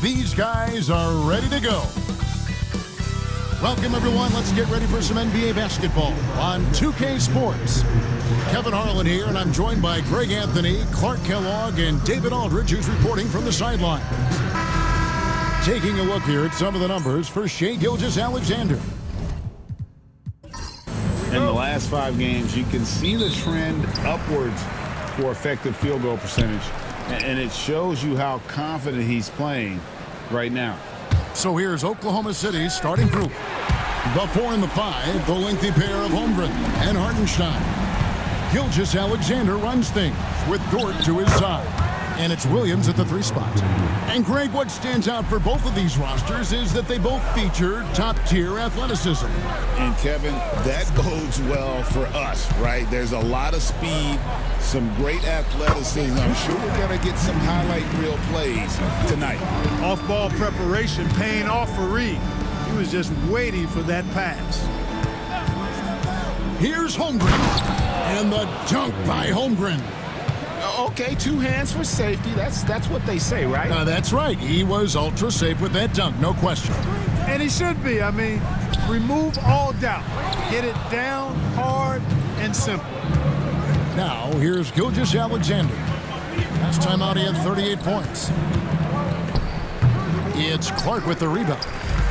These guys are ready to go. Welcome, everyone. Let's get ready for some NBA basketball on 2K Sports. Kevin Harlan here, and I'm joined by Greg Anthony, Clark Kellogg, and David Aldridge, who's reporting from the sideline. Taking a look here at some of the numbers for Shai Gilgeous-Alexander. In the last 5 games, you can see the trend upwards for effective field goal percentage, and it shows you how confident he's playing right now. So here's Oklahoma City's starting group. The 4 and the 5, the lengthy pair of Holmgren and Hartenstein. Gilgeous-Alexander runs things with Dort to his side. And it's Williams at the 3 spot. And Greg, what stands out for both of these rosters is that they both feature top-tier athleticism. And Kevin, that bodes well for us, right? There's a lot of speed, some great athleticism. I'm sure we're going to get some highlight reel plays tonight. Off-ball preparation paying off for Reed. He was just waiting for that pass. Here's Holmgren. And the dunk by Holmgren. Okay, 2 hands for safety. That's what they say, right? That's right. He was ultra safe with that dunk, no question. And he should be. I mean, remove all doubt. Get it down, hard, and simple. Now, here's Gilgeous-Alexander. Last time out, he had 38 points. It's Clark with the rebound.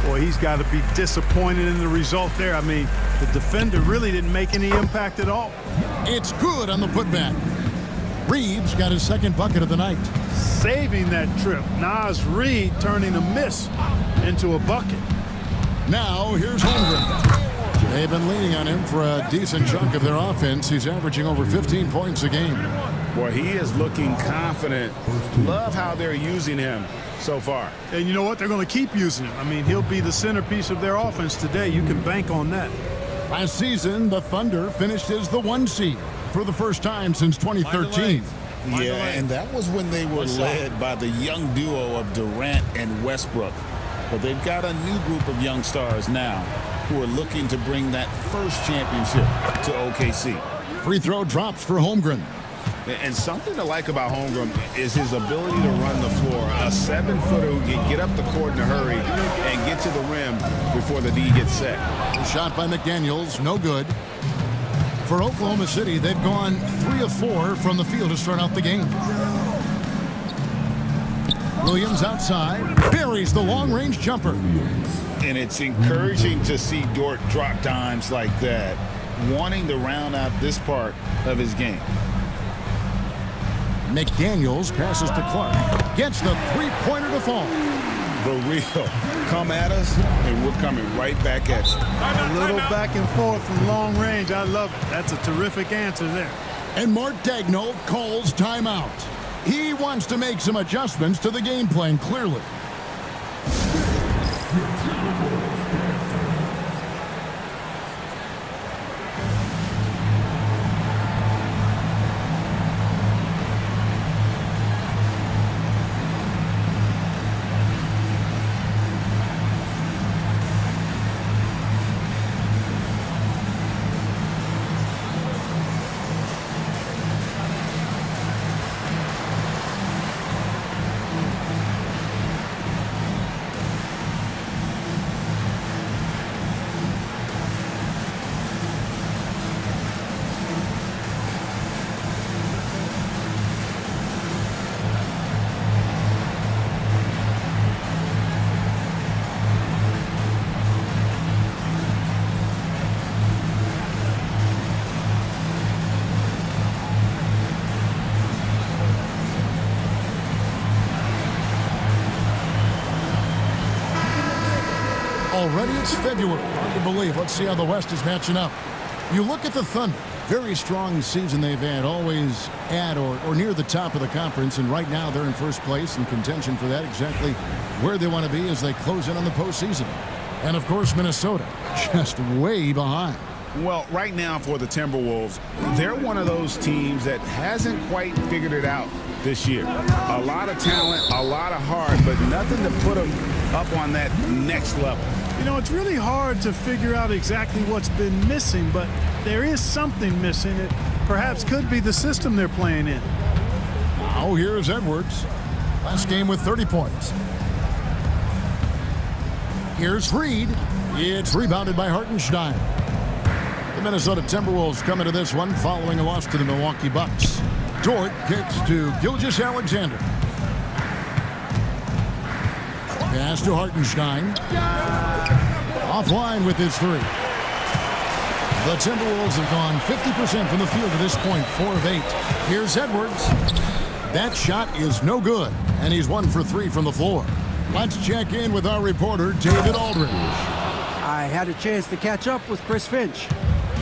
Boy, he's got to be disappointed in the result there. I mean, the defender really didn't make any impact at all. It's good on the putback. Reeves got his 2nd bucket of the night. Saving that trip. Naz Reid turning a miss into a bucket. Now, here's Holmgren. They've been leaning on him for a decent chunk of their offense. He's averaging over 15 points a game. Boy, he is looking confident. Love how they're using him so far. And you know what? They're going to keep using him. I mean, he'll be the centerpiece of their offense today. You can bank on that. Last season, the Thunder finished as the 1 seed for the first time since 2013. Yeah, and that was when they were led by the young duo of Durant and Westbrook. But they've got a new group of young stars now who are looking to bring that first championship to OKC. Free throw drops for Holmgren. And something to like about Holmgren is his ability to run the floor. A 7-footer who can get up the court in a hurry and get to the rim before the D gets set. The shot by McDaniels, no good. For Oklahoma City, they've gone 3 of 4 from the field to start out the game. Williams outside, buries the long-range jumper. And it's encouraging to see Dort drop dimes like that, wanting to round out this part of his game. McDaniels passes to Clark. Gets the 3-pointer to fall. For real. Come at us, and we're coming right back at you. A little back and forth from long range. I love it. That's a terrific answer there. And Mark Daigneault calls timeout. He wants to make some adjustments to the game plan, clearly. Already it's February. Hard to believe. Let's see how the West is matching up. You look at the Thunder. Very strong season they've had. Always at or near the top of the conference. And right now they're in first place in contention for that. Exactly where they want to be as they close in on the postseason. And, of course, Minnesota just way behind. Well, right now for the Timberwolves, they're one of those teams that hasn't quite figured it out this year. A lot of talent, a lot of heart, but nothing to put them up on that next level. You know, it's really hard to figure out exactly what's been missing, but there is something missing. It perhaps could be the system they're playing in. Now here's Edwards. Last game with 30 points. Here's Reed. It's rebounded by Hartenstein. The Minnesota Timberwolves come into this one following a loss to the Milwaukee Bucks. Dort kicks to Gilgeous-Alexander. Pass to Hartenstein. Offline with his three. The Timberwolves have gone 50% from the field at this point, 4 of 8. Here's Edwards. That shot is no good, and he's 1 for 3 from the floor. Let's check in with our reporter, David Aldridge. I had a chance to catch up with Chris Finch.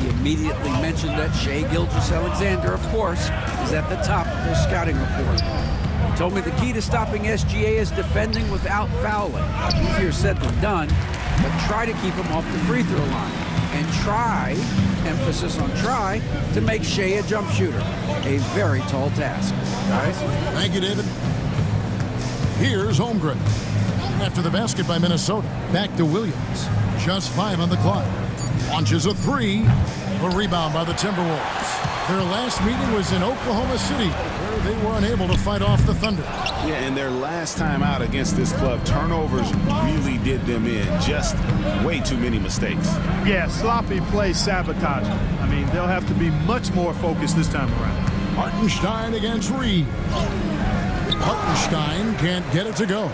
He immediately mentioned that Shai Gilgeous-Alexander, of course, is at the top of their scouting report. He told me the key to stopping SGA is defending without fouling. Easier said than done, but try to keep him off the free throw line. And try, emphasis on try, to make Shai a jump shooter. A very tall task. Guys? Thank you, David. Here's Holmgren. After the basket by Minnesota, back to Williams. Just 5 on the clock. Launches a 3. A rebound by the Timberwolves. Their last meeting was in Oklahoma City, where they were unable to fight off the Thunder. Yeah, and their last time out against this club, turnovers really did them in. Just way too many mistakes. Yeah, sloppy play sabotage. I mean, they'll have to be much more focused this time around. Hartenstein against Reed. Hartenstein can't get it to go.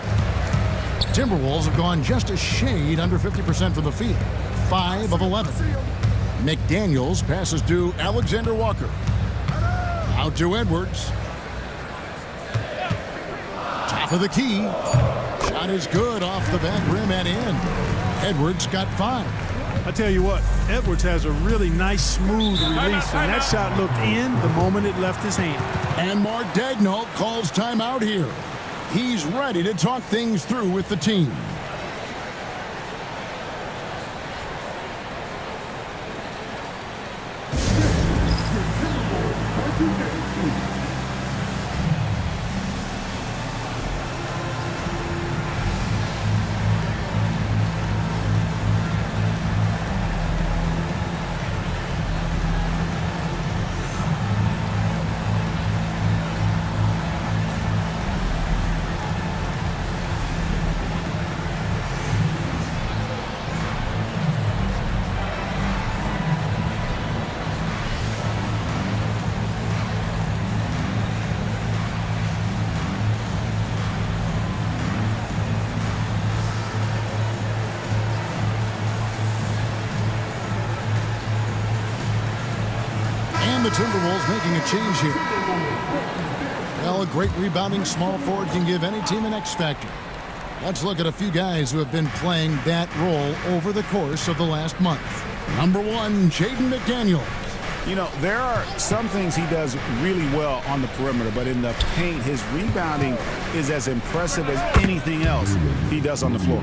Timberwolves have gone just a shade under 50% from the field. 5 of 11. McDaniels passes to Alexander Walker. Out to Edwards. Top of the key. Shot is good off the back rim and in. Edwards got 5. I tell you what, Edwards has a really nice, smooth release, and that shot looked in the moment it left his hand. And Mark Daigneault calls timeout here. He's ready to talk things through with the team. The Timberwolves making a change here. Well, a great rebounding small forward can give any team an X factor. Let's look at a few guys who have been playing that role over the course of the last month. Number 1, Jaden McDaniels. You know, there are some things he does really well on the perimeter, but in the paint, his rebounding is as impressive as anything else he does on the floor.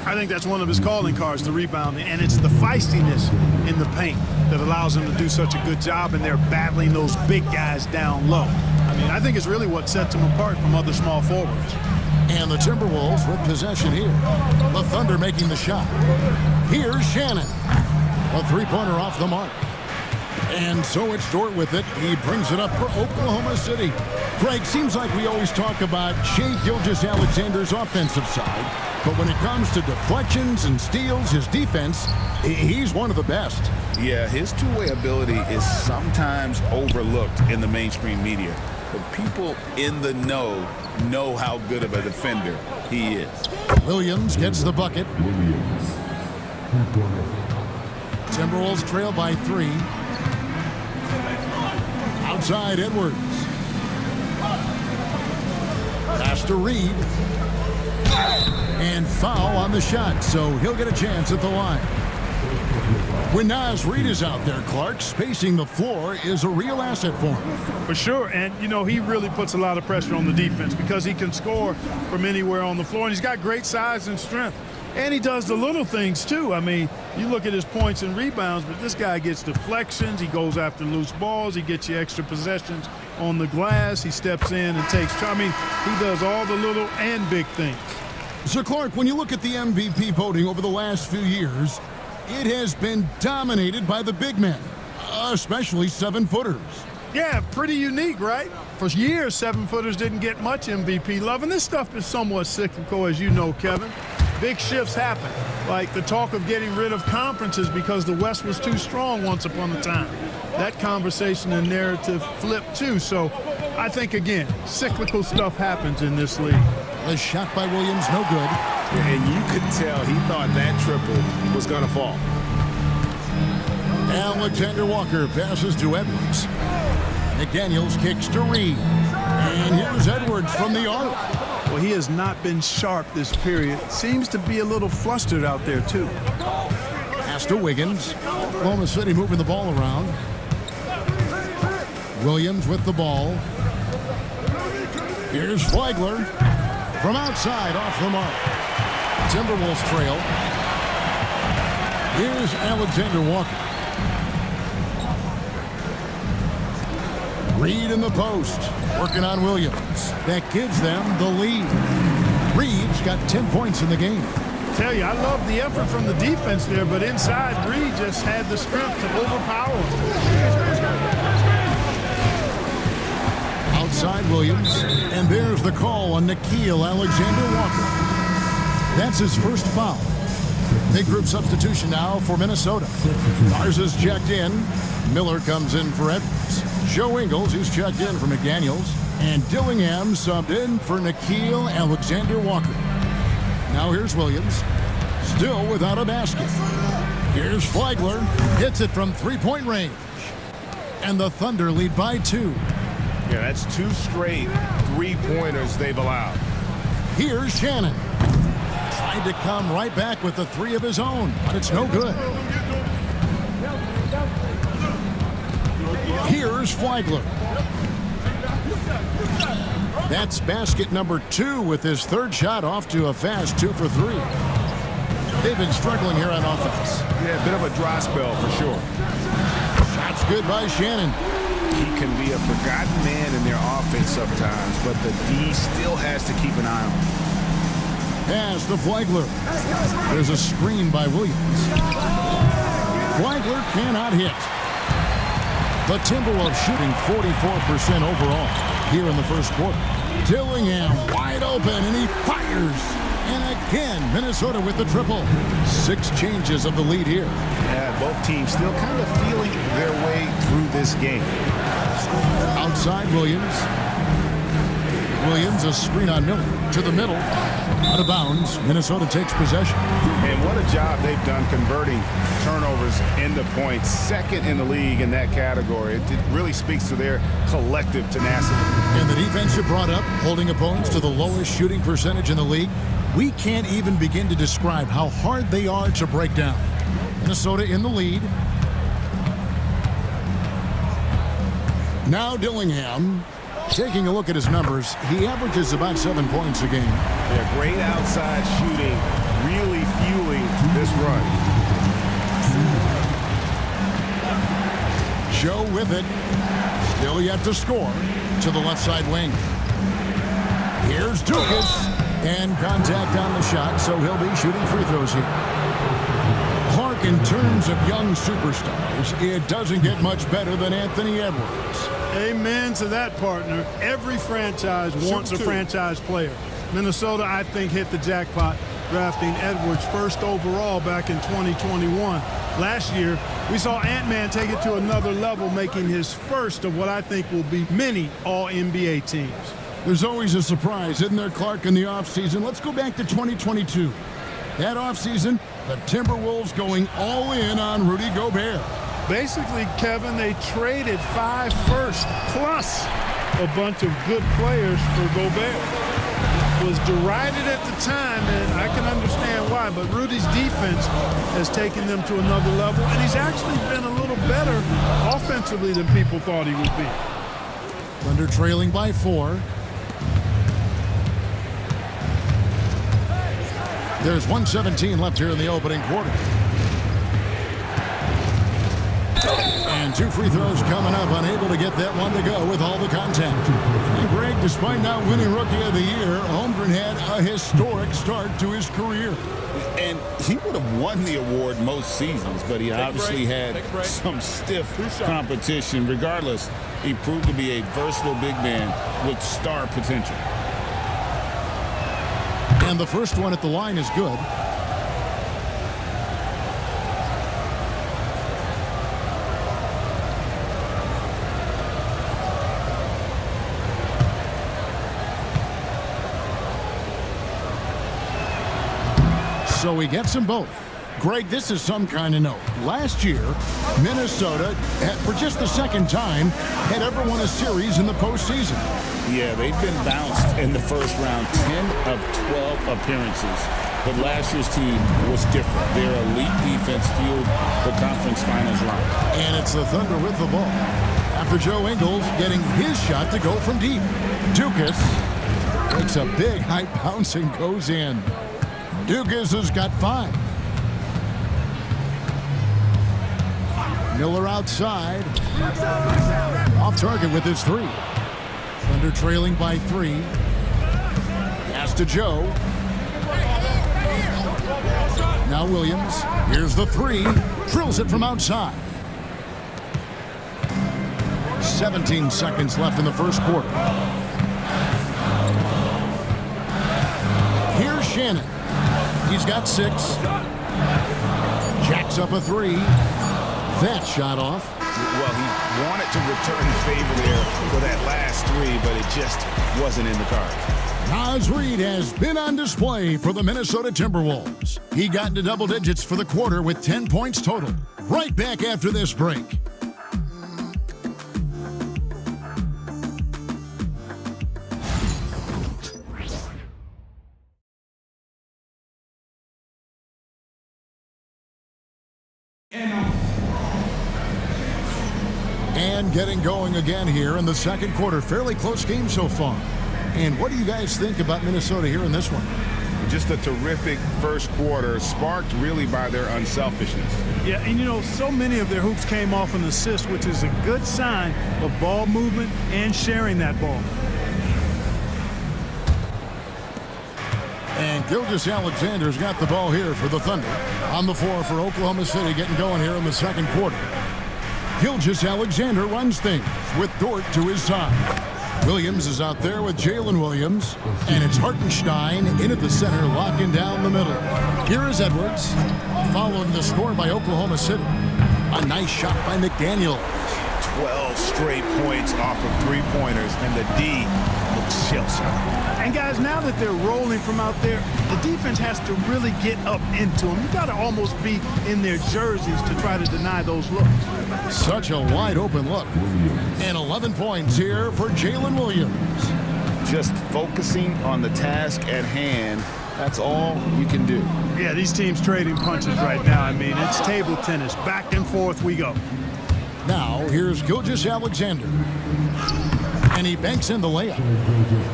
I think that's one of his calling cards, the rebounding, and it's the feistiness in the paint that allows him to do such a good job, and they're battling those big guys down low. I mean, I think it's really what sets him apart from other small forwards. And the Timberwolves with possession here. The Thunder making the shot. Here's Shannon. A three-pointer off the mark. And so it's Dort with it. He brings it up for Oklahoma City. Greg, seems like we always talk about Shai Gilgeous-Alexander's offensive side, but when it comes to deflections and steals, his defense, he's one of the best. Yeah, his two-way ability is sometimes overlooked in the mainstream media, but people in the know how good of a defender he is. Williams gets the bucket. Timberwolves trail by 3. Outside Edwards. Pass to Reed. And foul on the shot, so he'll get a chance at the line. When Naz Reid is out there, Clark, spacing the floor is a real asset for him. For sure, and you know, he really puts a lot of pressure on the defense because he can score from anywhere on the floor, and he's got great size and strength. And he does the little things, too. I mean, you look at his points and rebounds, but this guy gets deflections. He goes after loose balls. He gets you extra possessions on the glass. He steps in and takes. I mean, he does all the little and big things. So, Clark, when you look at the MVP voting over the last few years, it has been dominated by the big men, especially 7-footers. Yeah, pretty unique, right? For years, 7-footers didn't get much MVP love, and this stuff is somewhat cyclical, as you know, Kevin. big shifts happen. Like the talk of getting rid of conferences because the West was too strong once upon a time. That conversation and narrative flipped too. So I think, again, cyclical stuff happens in this league. A shot by Williams, no good. And you could tell he thought that triple was going to fall. Alexander Walker passes to Edwards. McDaniels kicks to Reed. And here's Edwards from the arc. Well, he has not been sharp this period. Seems to be a little flustered out there, too. Pass to Wiggins. Oklahoma City moving the ball around. Williams with the ball. Here's Flagler from outside off the mark. Timberwolves trail. Here's Alexander Walker. Reed in the post, working on Williams. That gives them the lead. Reed's got 10 points in the game. Tell you, I love the effort from the defense there, but inside, Reed just had the strength to overpower him. Outside Williams, and there's the call on Nickeil Alexander-Walker. That's his first foul. Big group substitution now for Minnesota. Garza's checked in. Miller comes in for Edwards. Joe Ingles, who's checked in for McDaniels. And Dillingham subbed in for Nickeil Alexander-Walker. Now here's Williams. Still without a basket. Here's Flagler. Hits it from three-point range. And the Thunder lead by 2. Yeah, that's 2 straight three-pointers they've allowed. Here's Shannon. Tried to come right back with the 3 of his own, but it's no good. Here's Flagler. That's basket number 2 with his 3rd shot off to a fast 2 for 3. They've been struggling here on offense. Yeah, a bit of a dry spell for sure. Shots good by Shannon. He can be a forgotten man in their offense sometimes, but the D still has to keep an eye on him. Pass to Flagler. There's a screen by Williams. Flagler cannot hit. The Timberwolves shooting 44% overall here in the first quarter. Dillingham wide open, and he fires. And again, Minnesota with the triple. 6 changes of the lead here. Yeah, both teams still kind of feeling their way through this game. Outside Williams. Williams, a screen on Miller. To the middle. Out of bounds. Minnesota takes possession. And what a job they've done converting turnovers into points. 2nd in the league in that category. It really speaks to their collective tenacity. And the defense you brought up, holding opponents to the lowest shooting percentage in the league. We can't even begin to describe how hard they are to break down. Minnesota in the lead. Now Dillingham. Taking a look at his numbers, he averages about 7 points a game. Yeah, great outside shooting, really fueling this run. Joe with it. Still yet to score. To the left side wing. Here's Dukas. And contact on the shot, so he'll be shooting free throws here. Clark, in terms of young superstars, it doesn't get much better than Anthony Edwards. Amen to that, partner. Every franchise wants a franchise player. Minnesota, I think, hit the jackpot drafting Edwards first overall back in 2021. Last year, we saw Ant-Man take it to another level, making his first of what I think will be many All-NBA teams. There's always a surprise, isn't there, Clark, in the offseason? Let's go back to 2022. That offseason, the Timberwolves going all in on Rudy Gobert. Basically, Kevin, they traded 5 firsts plus a bunch of good players for Gobert. Was derided at the time, and I can understand why, but Rudy's defense has taken them to another level, and he's actually been a little better offensively than people thought he would be. Thunder trailing by 4. There's 1:17 left here in the opening quarter. And 2 free throws coming up, unable to get that one to go with all the contact. And Greg, despite not winning Rookie of the Year, Holmgren had a historic start to his career. And he would have won the award most seasons, but he obviously had some stiff competition. Regardless, he proved to be a versatile big man with star potential. And the first one at the line is good. So he gets them both. Greg, this is some kind of note. Last year, Minnesota, for just the second time, had ever won a series in the postseason. Yeah, they've been bounced in the first round, 10 of 12 appearances. But last year's team was different. Their elite defense fueled the conference finals run. And it's the Thunder with the ball. After Joe Ingles getting his shot to go from deep. Dukas takes a big high bounce and goes in. Dukas has got 5. Miller outside. Off target with his 3. Thunder trailing by 3. Pass to Joe. Now Williams. Here's the 3. Drills it from outside. 17 seconds left in the first quarter. Here's Shannon. He's got 6. Jacks up a 3. That shot off. Well, he wanted to return the favor there for that last 3, but it just wasn't in the cards. Naz Reid has been on display for the Minnesota Timberwolves. He got into double digits for the quarter with 10 points total. Right back after this break. And getting going again here in the second quarter. Fairly close game so far. And what do you guys think about Minnesota here in this one? Just a terrific first quarter, sparked really by their unselfishness. Yeah, and you know, so many of their hoops came off an assist, which is a good sign of ball movement and sharing that ball. And Gilgeous-Alexander's got the ball here for the Thunder. On the floor for Oklahoma City, getting going here in the second quarter. Gilgeous-Alexander runs things with Dort to his side. Williams is out there with Jalen Williams. And it's Hartenstein in at the center, locking down the middle. Here is Edwards, following the score by Oklahoma City. A nice shot by McDaniel. 12 straight points off of 3-pointers, and the D looks shell-shocked. And guys, now that they're rolling from out there, the defense has to really get up into them. You got to almost be in their jerseys to try to deny those looks. Such a wide open look. And 11 points here for Jalen Williams. Just focusing on the task at hand, that's all you can do. Yeah, these teams trading punches right now. I mean, it's table tennis. Back and forth we go. Now, here's Gilgeous-Alexander. And he banks in the layup.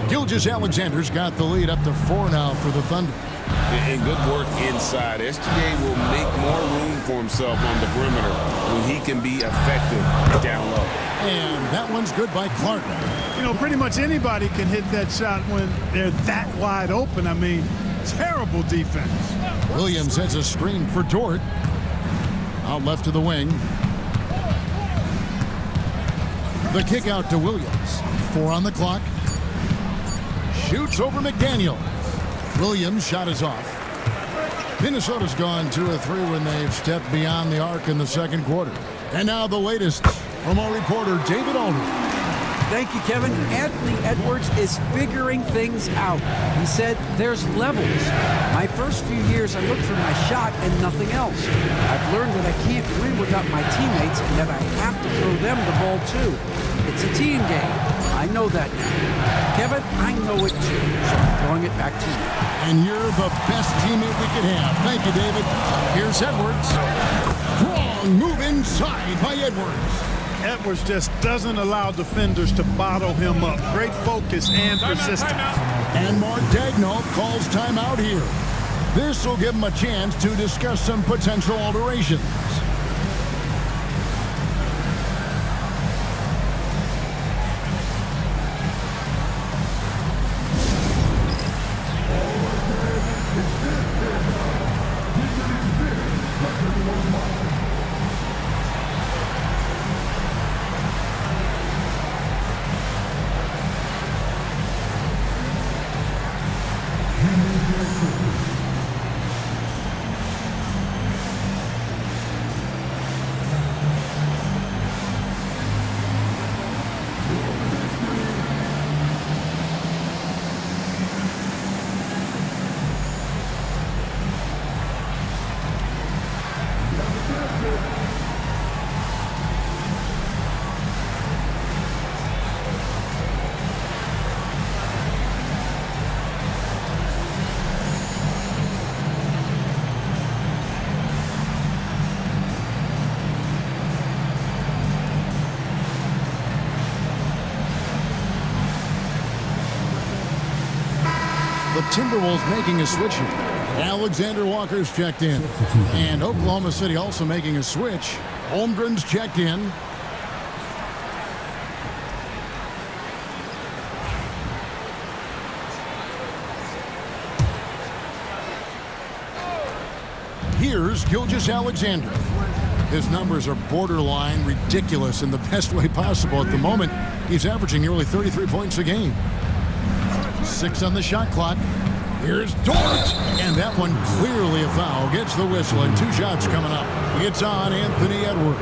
Gilgeous-Alexander's got the lead up to 4 now for the Thunder. And good work inside. SGA will make more room for himself on the perimeter when he can be effective down low. And that one's good by Clark. You know, pretty much anybody can hit that shot when they're that wide open. I mean, terrible defense. Williams has a screen for Dort. Out left to the wing. The kick out to Williams. 4 on the clock. Shoots over McDaniel. Williams' shot is off. Minnesota's gone 2 of 3 when they've stepped beyond the arc in the second quarter. And now the latest from our reporter, David Aldridge. Thank you, Kevin. Anthony Edwards is figuring things out. He said there's levels. My first few years, I looked for my shot and nothing else. I've learned that I can't win without my teammates and that I have to throw them the ball too. It's a team game. I know that now. Kevin, I know it too. So I'm throwing it back to you. And you're the best teammate we could have. Thank you, David. Here's Edwards. Strong move inside by Edwards. Edwards just doesn't allow defenders to bottle him up. Great focus and persistence. And Mark Daigneault calls timeout here. This will give him a chance to discuss some potential alterations. Timberwolves making a switch here. Alexander Walker's checked in. And Oklahoma City also making a switch. Holmgren's checked in. Here's Gilgeous-Alexander. His numbers are borderline ridiculous in the best way possible at the moment. He's averaging nearly 33 points a game. 6 on the shot clock. Here's Dort. And that one clearly a foul. Gets the whistle and 2 shots coming up. It's on Anthony Edwards.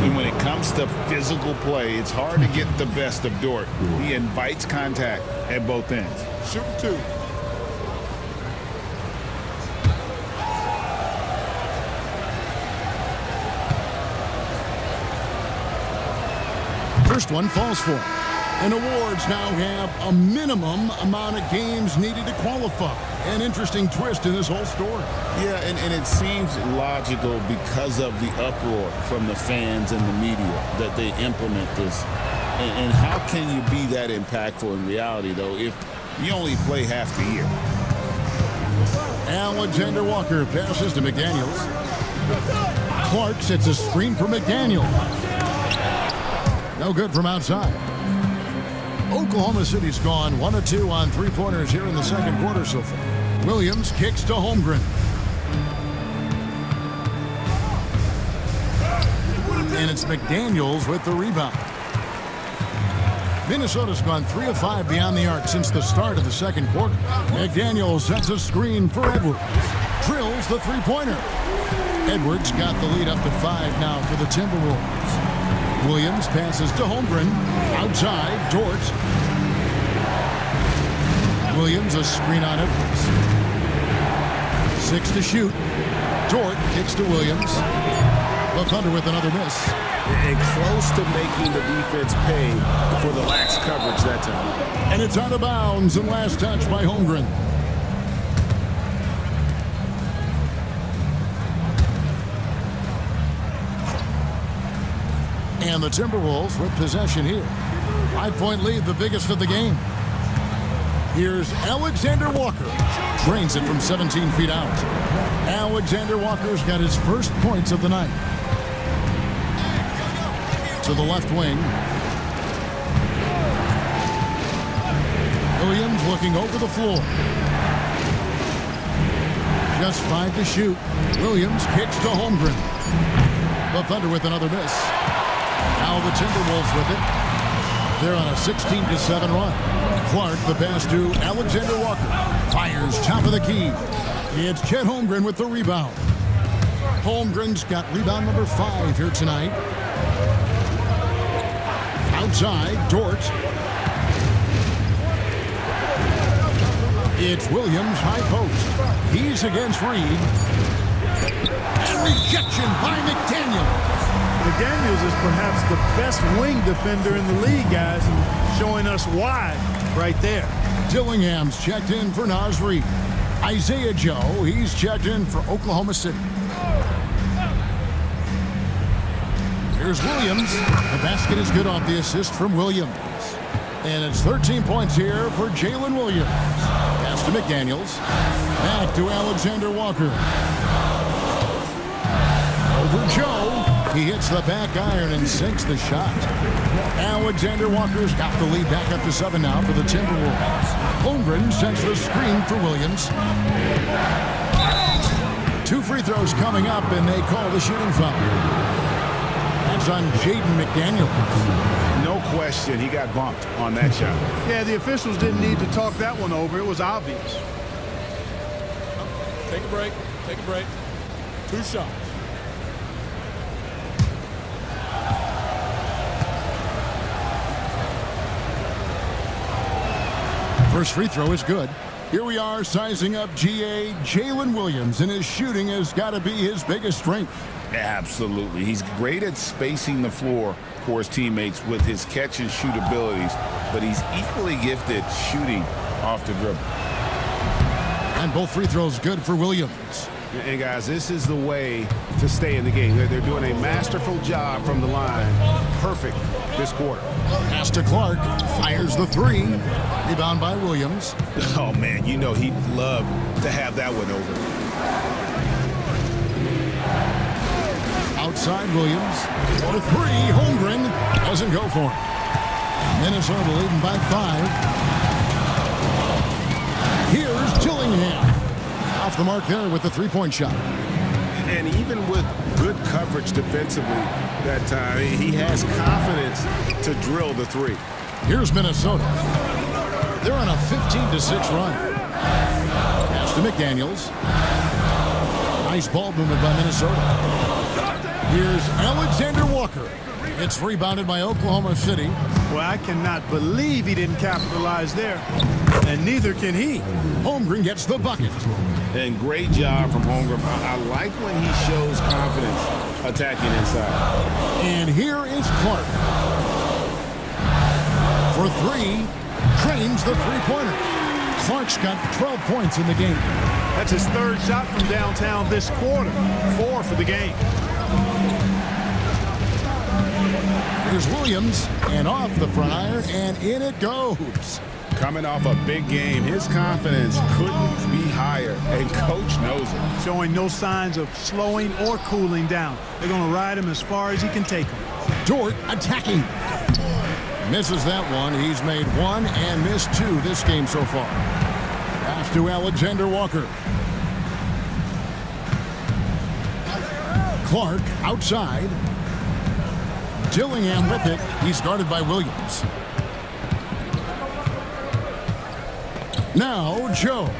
And when it comes to physical play, it's hard to get the best of Dort. He invites contact at both ends. Shoot 2. First one falls for him. And awards now have a minimum amount of games needed to qualify. An interesting twist in this whole story. Yeah, and it seems logical because of the uproar from the fans and the media that they implement this. And how can you be that impactful in reality, though, if you only play half the year? Alexander Walker passes to McDaniels. Clark sets a screen for McDaniels. No good from outside. Oklahoma City's gone 1 of 2 on 3-pointers here in the second quarter so far. Williams kicks to Holmgren. And it's McDaniels with the rebound. Minnesota's gone 3 of 5 beyond the arc since the start of the second quarter. McDaniels sets a screen for Edwards. Drills the 3-pointer. Edwards got the lead up to 5 now for the Timberwolves. Williams passes to Holmgren. Outside, Dort. Williams a screen on Edwards. 6 to shoot. Dort kicks to Williams. The Thunder with another miss. And close to making the defense pay for the lax coverage that time. And it's out of bounds and last touch by Holmgren. And the Timberwolves with possession here. 5-point lead, the biggest of the game. Here's Alexander Walker. Drains it from 17 feet out. Alexander Walker's got his first points of the night. To the left wing. Williams looking over the floor. Just 5 to shoot. Williams kicks to Holmgren. The Thunder with another miss. Now the Timberwolves with it. They're on a 16-7 run. Clark, the pass to Alexander Walker. Fires top of the key. It's Chet Holmgren with the rebound. Holmgren's got rebound number 5 here tonight. Outside, Dort. It's Williams, high post. He's against Reed. And rejection by McDaniels. McDaniels is perhaps the best wing defender in the league, guys, and showing us why right there. Dillingham's checked in for Naz Reid. Isaiah Joe, he's checked in for Oklahoma City. Here's Williams. The basket is good off the assist from Williams. And it's 13 points here for Jalen Williams. Pass to McDaniels. Back to Alexander Walker. Over Joe. He hits the back iron and sinks the shot. Alexander Walker's got the lead back up to 7 now for the Timberwolves. Holmgren sends the screen for Williams. 2 free throws coming up, and they call the shooting foul. That's on Jaden McDaniels. No question, he got bumped on that shot. Yeah, the officials didn't need to talk that one over. It was obvious. Take a break. Take a break. 2 shots. First free throw is good. Here we are sizing up GA Jalen Williams, and his shooting has got to be his biggest strength. Absolutely. He's great at spacing the floor for his teammates with his catch and shoot abilities, but he's equally gifted shooting off the dribble. And both free throws good for Williams. And, guys, this is the way to stay in the game. They're doing a masterful job from the line. Perfect this quarter. Pass to Clark. Fires the three. Rebound by Williams. Oh, man, you know he'd love to have that one over. Outside Williams. For three. Holmgren doesn't go for it. Minnesota leading by 5. Here's Dillingham. Off the mark there with the three-point shot. And even with good coverage defensively that time, he has confidence to drill the three. Here's Minnesota. They're on a 15-6 run. Pass to McDaniels. Nice ball movement by Minnesota. Here's Alexander Walker. It's rebounded by Oklahoma City. Well, I cannot believe he didn't capitalize there, and neither can he. Holmgren gets the bucket. And great job from Holmgren. I like when he shows confidence attacking inside. And here is Clark. For three, trains the three-pointer. Clark's got 12 points in the game. That's his third shot from downtown this quarter. 4 for the game. Here's Williams, and off the front iron, and in it goes. Coming off a big game, his confidence couldn't be higher, and coach knows it. Showing no signs of slowing or cooling down. They're going to ride him as far as he can take him. Dort attacking. Misses that one. He's made 1 and missed 2 this game so far. Pass to Alexander Walker. Clark outside. Dillingham with it. He's guarded by Williams. Now Joe.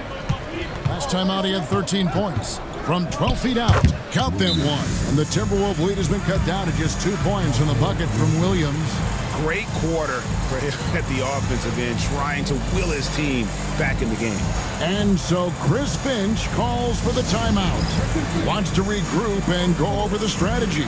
Last time out he had 13 points. From 12 feet out. Count them 1. And the Timberwolves lead has been cut down to just 2 points in the bucket from Williams. Great quarter for him at the offensive end, trying to will his team back in the game. And so Chris Finch calls for the timeout. Wants to regroup and go over the strategy.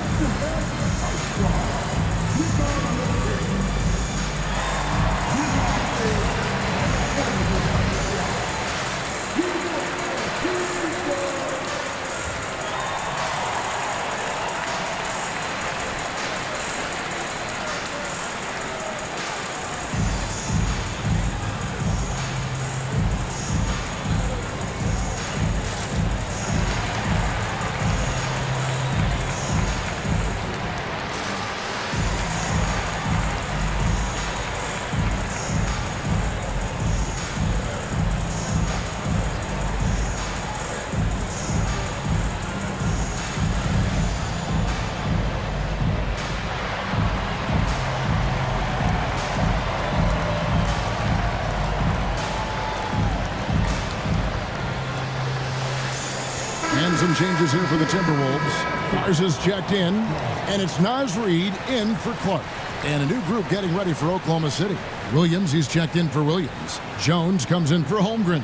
And some changes here for the Timberwolves. Mars is checked in, and it's Naz Reid in for Clark. And a new group getting ready for Oklahoma City. Williams, he's checked in for Williams. Jones comes in for Holmgren.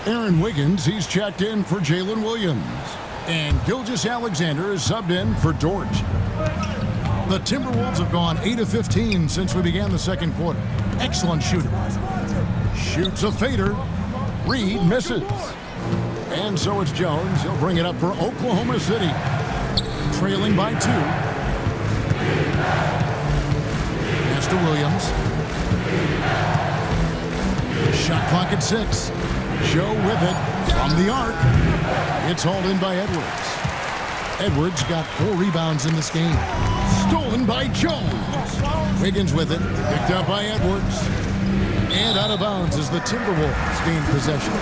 Aaron Wiggins, he's checked in for Jalen Williams. And Gilgeous-Alexander is subbed in for Dort. The Timberwolves have gone 8 of 15 since we began the second quarter. Excellent shooter. Shoots a fader. Reid misses. And so it's Jones. He'll bring it up for Oklahoma City. Trailing by 2. Pass to Williams. Shot clock at 6. Joe with it from the arc. It's hauled in by Edwards. Edwards got 4 rebounds in this game. Stolen by Jones. Wiggins with it. Picked up by Edwards. And out of bounds as the Timberwolves gain possession.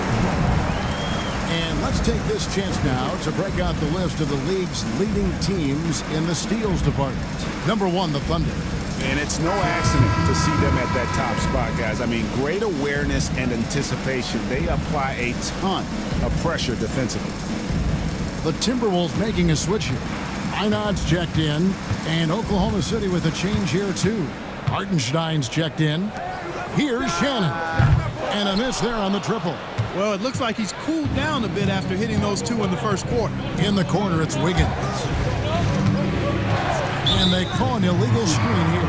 And let's take this chance now to break out the list of the league's leading teams in the steals department. Number 1, the Thunder. And it's no accident to see them at that top spot, guys. I mean, great awareness and anticipation. They apply a ton of pressure defensively. The Timberwolves making a switch here. Einad's checked in, and Oklahoma City with a change here too. Hartenstein's checked in. Here's Shannon. And a miss there on the triple. Well, it looks like he's cooled down a bit after hitting those 2 in the first quarter. In the corner, it's Wiggins. And they call an illegal screen here.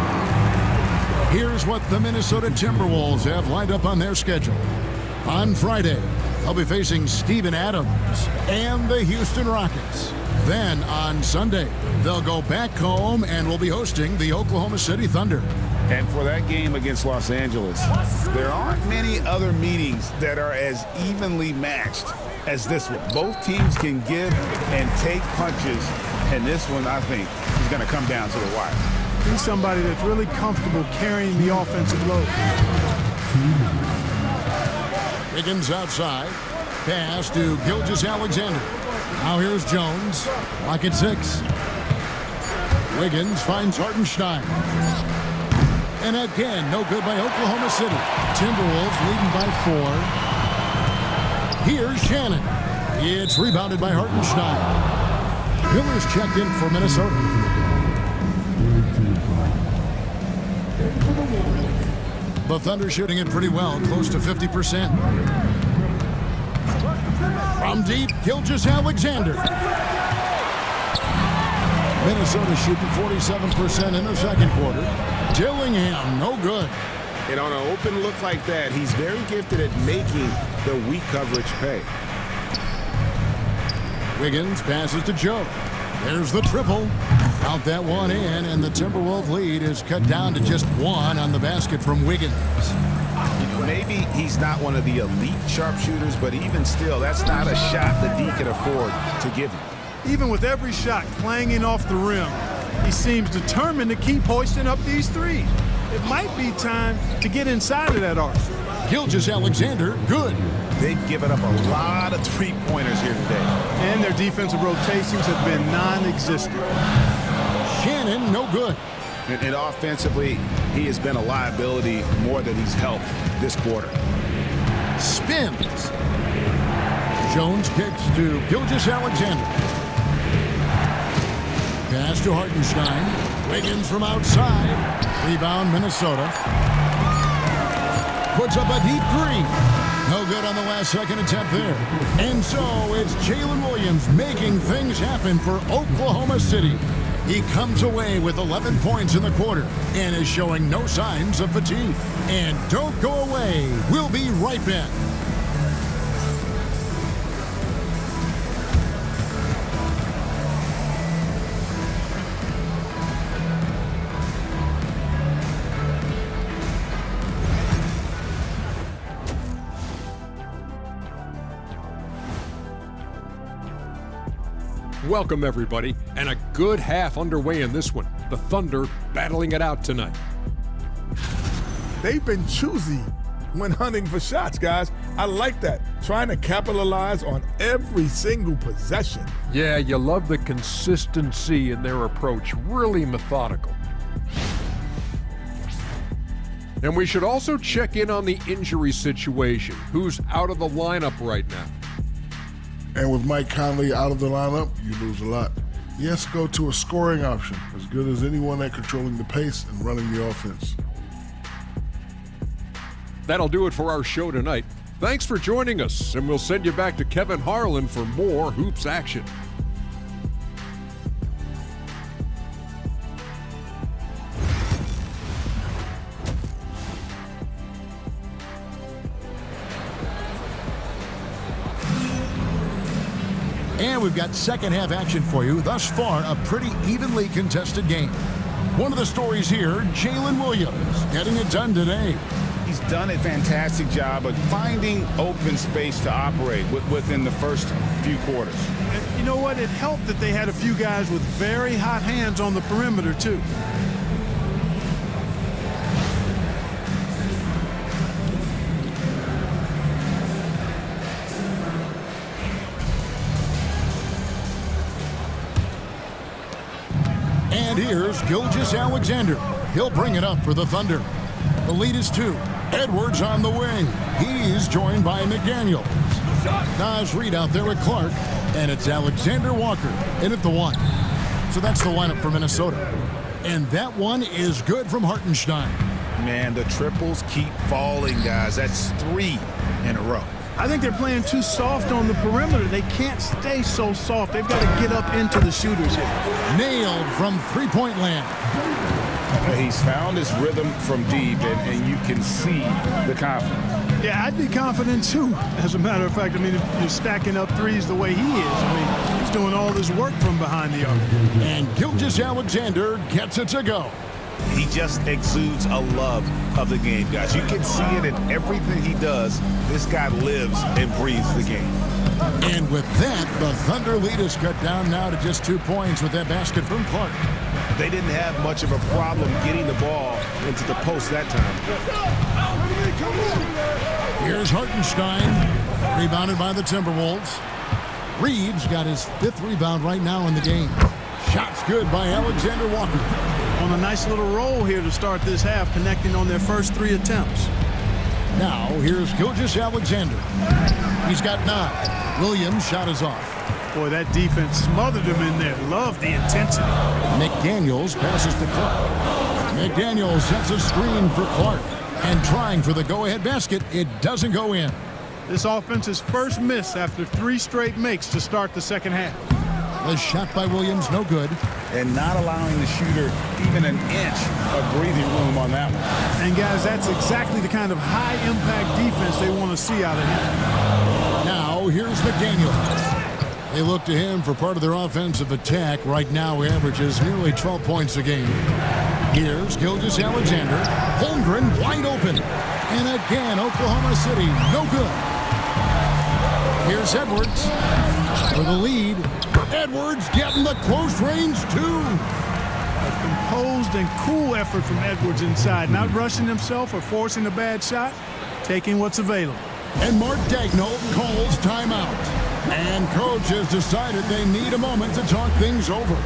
Here's what the Minnesota Timberwolves have lined up on their schedule. On Friday, They'll be facing Steven Adams and the Houston Rockets. Then on Sunday, they'll go back home and will be hosting the Oklahoma City Thunder. And for that game against Los Angeles, there aren't many other meetings that are as evenly matched as this one. Both teams can give and take punches, and this one, I think, is going to come down to the wire. He's somebody that's really comfortable carrying the offensive load. Wiggins outside. Pass to Gilgeous-Alexander. Now here's Jones. Lock at 6. Wiggins finds Hartenstein. And again, no good by Oklahoma City. Timberwolves leading by 4. Here's Shannon. It's rebounded by Hartenstein. Miller's checked in for Minnesota. The Thunder shooting it pretty well, close to 50%. From deep, Gilgeous-Alexander. Minnesota shooting 47% in the second quarter. Dillingham, no good. And on an open look like that, he's very gifted at making the weak coverage pay. Wiggins passes to Joe. There's the triple. Count that one in, and the Timberwolves lead is cut down to just 1 on the basket from Wiggins. You know, maybe he's not one of the elite sharpshooters, but even still, that's not a shot that D can afford to give him. Even with every shot clanging off the rim, he seems determined to keep hoisting up these threes. It might be time to get inside of that arc. Gilgeous-Alexander, good. They've given up a lot of three-pointers here today. And their defensive rotations have been non-existent. Shannon, no good. And offensively, he has been a liability more than he's helped this quarter. Spins. Jones kicks to Gilgeous-Alexander. Pass to Hartenstein. Wiggins from outside. Rebound, Minnesota. Puts up a deep 3. No good on the last second attempt there. And so it's Jalen Williams making things happen for Oklahoma City. He comes away with 11 points in the quarter and is showing no signs of fatigue. And don't go away. We'll be right back. Welcome, everybody, and a good half underway in this one. The Thunder battling it out tonight. They've been choosy when hunting for shots, guys. I like that. Trying to capitalize on every single possession. Yeah, you love the consistency in their approach. Really methodical. And we should also check in on the injury situation. Who's out of the lineup right now? And with Mike Conley out of the lineup, you lose a lot. Yes, go to a scoring option, as good as anyone at controlling the pace and running the offense. That'll do it for our show tonight. Thanks for joining us, and we'll send you back to Kevin Harlan for more Hoops action. And we've got second half action for you. Thus far, a pretty evenly contested game. One of the stories here, Jalen Williams getting it done today. He's done a fantastic job of finding open space to operate within the first few quarters. And you know what? It helped that they had a few guys with very hot hands on the perimeter, too. And here's Gilgeous-Alexander. He'll bring it up for the Thunder. The lead is 2. Edwards on the wing. He's joined by McDaniels. Nas Reed out there with Clark. And it's Alexander Walker in at the 1. So that's the lineup for Minnesota. And that one is good from Hartenstein. Man, the triples keep falling, guys. That's 3 in a row. I think they're playing too soft on the perimeter. They can't stay so soft. They've got to get up into the shooters here. Nailed from three-point land. He's found his rhythm from deep, and you can see the confidence. Yeah, I'd be confident too. As a matter of fact, I mean, if you're stacking up threes the way he is, I mean, he's doing all this work from behind the arc. And Gilgeous-Alexander gets it to go. He just exudes a love of the game, guys. You can see it in everything he does. This guy lives and breathes the game. And with that, the Thunder lead is cut down now to just 2 points with that basket from Clark. They didn't have much of a problem getting the ball into the post that time. Here's Hartenstein, rebounded by the Timberwolves. Reeves got his 5th rebound right now in the game. Shots good by Alexander Walker. On a nice little roll here to start this half, connecting on their first 3 attempts. Now, here's Gilgeous-Alexander. He's got 9. Williams' shot is off. Boy, that defense smothered him in there. Love the intensity. McDaniels passes to Clark. McDaniels sets a screen for Clark. And trying for the go-ahead basket, it doesn't go in. This offense's first miss after 3 straight makes to start the second half. The shot by Williams, no good. And not allowing the shooter even an inch of breathing room on that one. And guys, that's exactly the kind of high-impact defense they want to see out of him. Now, here's McDaniels. They look to him for part of their offensive attack. Right now, he averages nearly 12 points a game. Here's Gilgeous-Alexander. Holmgren wide open. And again, Oklahoma City, no good. Here's Edwards for the lead. Edwards getting the close range, too. A composed and cool effort from Edwards inside. Not rushing himself or forcing a bad shot. Taking what's available. And Mark Daigneault calls timeout. And coach has decided they need a moment to talk things over.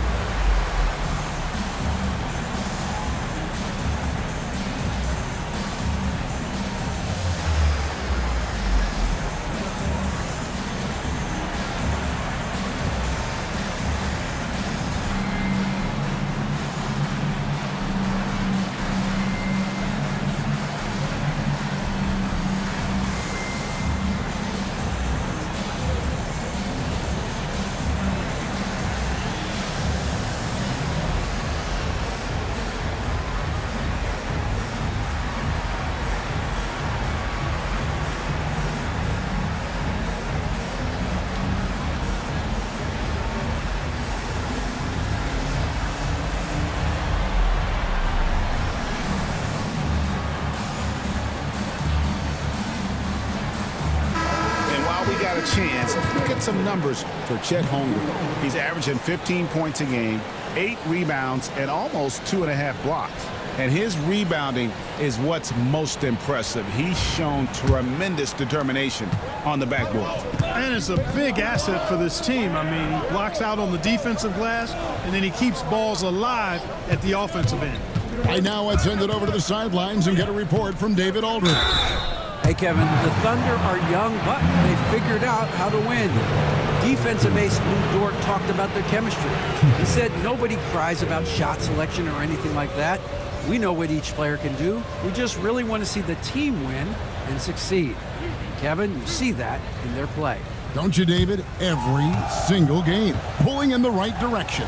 Chance. Look at some numbers for Chet Holmgren. He's averaging 15 points a game, 8 rebounds, and almost 2.5 blocks. And his rebounding is what's most impressive. He's shown tremendous determination on the backboard. And it's a big asset for this team. I mean, he blocks out on the defensive glass, and then he keeps balls alive at the offensive end. Right now, let's send it over to the sidelines and get a report from David Aldridge. Hey, Kevin, the Thunder are young, but they figured out how to win. Defensive ace Lou Dort talked about their chemistry. He said nobody cries about shot selection or anything like that. We know what each player can do. We just really want to see the team win and succeed. Kevin, you see that in their play. Don't you, David? Every single game, pulling in the right direction.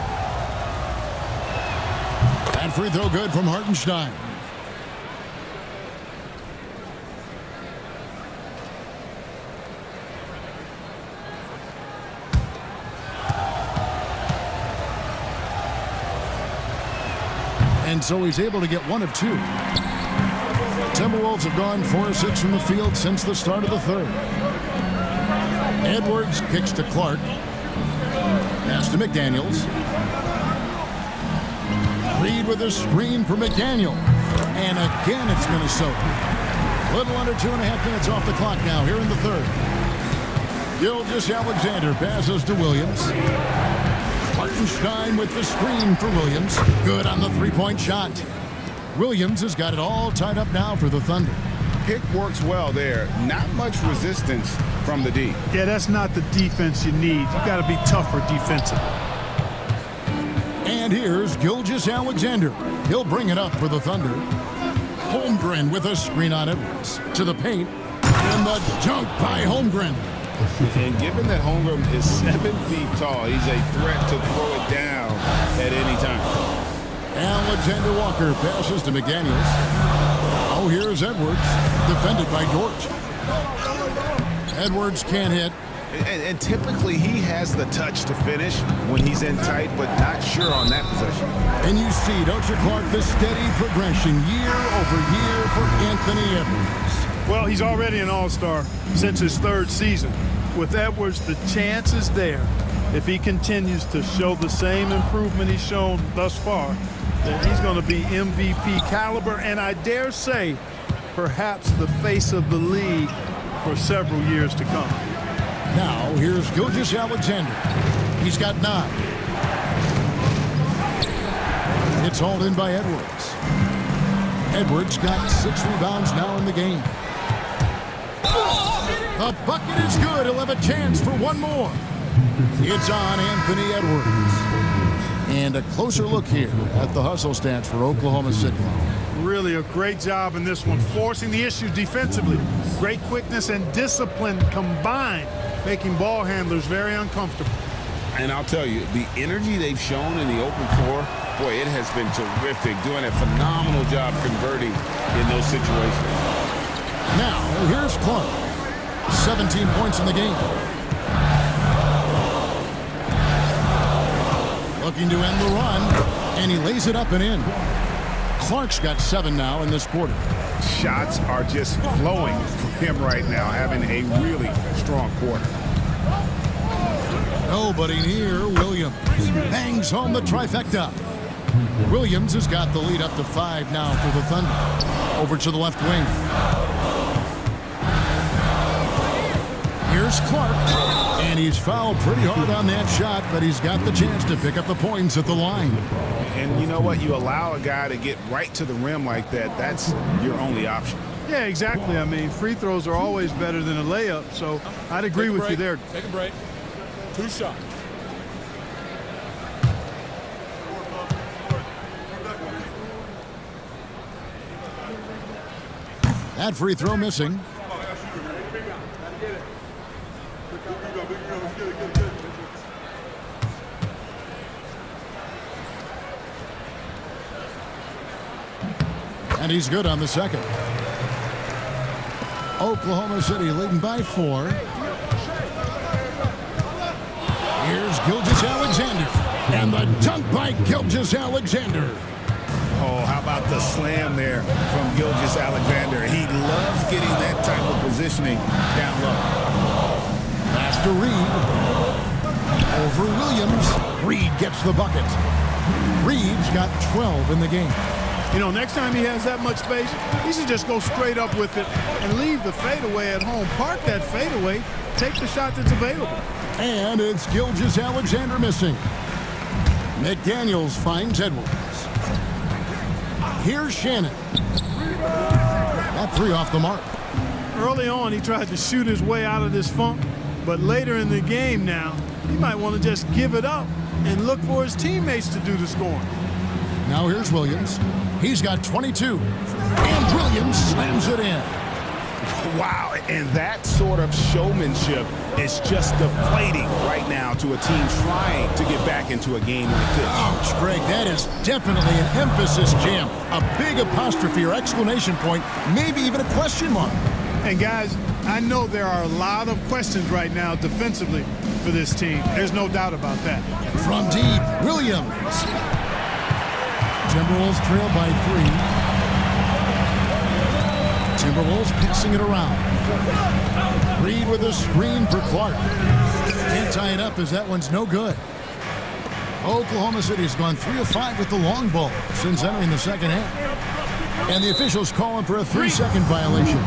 That free throw good from Hartenstein. And so he's able to get 1 of 2. Timberwolves have gone 4-6 from the field since the start of the third. Edwards kicks to Clark. Pass to McDaniels. Reed with a screen for McDaniel. And again, it's Minnesota. Little under 2.5 minutes off the clock now here in the third. Gilgeous-Alexander passes to Williams. Hartenstein with the screen for Williams. Good on the three-point shot. Williams has got it all tied up now for the Thunder. Pick works well there. Not much resistance from the D. Yeah, that's not the defense you need. You got to be tougher defensively. And here's Gilgeous-Alexander. He'll bring it up for the Thunder. Holmgren with a screen on Edwards. To the paint. And the dunk by Holmgren. And given that Holmgren is 7 feet tall, he's a threat to throw it down at any time. Alexander Walker passes to McDaniels. Oh, here's Edwards, defended by George. Edwards can't hit. And typically he has the touch to finish when he's in tight, but not sure on that possession. And you see, don't you, Clark, the steady progression year over year for Anthony Edwards. Well, he's already an all-star since his 3rd season. With Edwards, the chance is there, if he continues to show the same improvement he's shown thus far, that he's going to be MVP caliber, and I dare say, perhaps the face of the league for several years to come. Now, here's Gilgeous-Alexander. He's got 9. It's hauled in by Edwards. Edwards got 6 rebounds now in the game. The bucket is good. He'll have a chance for one more. It's on Anthony Edwards. And a closer look here at the hustle stats for Oklahoma City. Really a great job in this one, forcing the issue defensively. Great quickness and discipline combined, making ball handlers very uncomfortable. And I'll tell you, the energy they've shown in the open floor, boy, it has been terrific, doing a phenomenal job converting in those situations. Now, here's Clark. 17 points in the game. Looking to end the run, and he lays it up and in. Clark's got 7 now in this quarter. Shots are just flowing for him right now, having a really strong quarter. Nobody near Williams. Bangs home the trifecta. Williams has got the lead up to 5 now for the Thunder. Over to the left wing. Here's Clark. And he's fouled pretty hard on that shot, but he's got the chance to pick up the points at the line. And you know what? You allow a guy to get right to the rim like that, that's your only option. Yeah, exactly. I mean, free throws are always better than a layup, so I'd agree with you there. Take a break. 2 shots. That free throw missing. And he's good on the second. Oklahoma City leading by 4. Here's Gilgeous-Alexander. And the dunk by Gilgeous-Alexander. Oh, how about the slam there from Gilgeous-Alexander? He loves getting that type of positioning down low. Pass to Reed. Over Williams. Reed gets the bucket. Reed's got 12 in the game. You know, next time he has that much space, he should just go straight up with it and leave the fadeaway at home. Park that fadeaway, take the shot that's available. And it's Gilgeous-Alexander missing. McDaniels finds Edwards. Here's Shannon. That 3 off the mark. Early on, he tried to shoot his way out of this funk, but later in the game now, he might want to just give it up and look for his teammates to do the scoring. Now here's Williams. He's got 22. And Williams slams it in. Wow, and that sort of showmanship is just deflating right now to a team trying to get back into a game like this. Ouch, Greg, that is definitely an emphasis jam. A big apostrophe or exclamation point, maybe even a question mark. And guys, I know there are a lot of questions right now defensively for this team. There's no doubt about that. From deep, Williams. Timberwolves trail by 3. Timberwolves passing it around. Reed with a screen for Clark. Can't tie it up as that one's no good. Oklahoma City's gone 3 of 5 with the long ball since entering the second half. And the officials calling for a 3-second violation.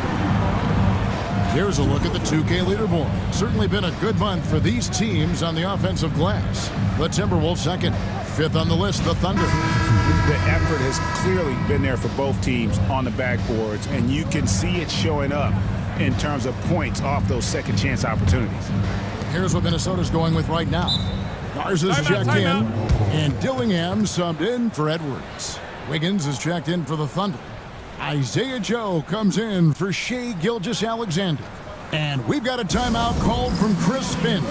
Here's a look at the 2K leaderboard. Certainly been a good month for these teams on the offensive glass. The Timberwolves second. 5th on the list, the Thunder. The effort has clearly been there for both teams on the backboards, and you can see it showing up in terms of points off those second chance opportunities. Here's what Minnesota's going with right now. Garza's checked in, and Dillingham subbed in for Edwards. Wiggins is checked in for the Thunder. Isaiah Joe comes in for Shai Gilgeous-Alexander. And we've got a timeout called from Chris Finch.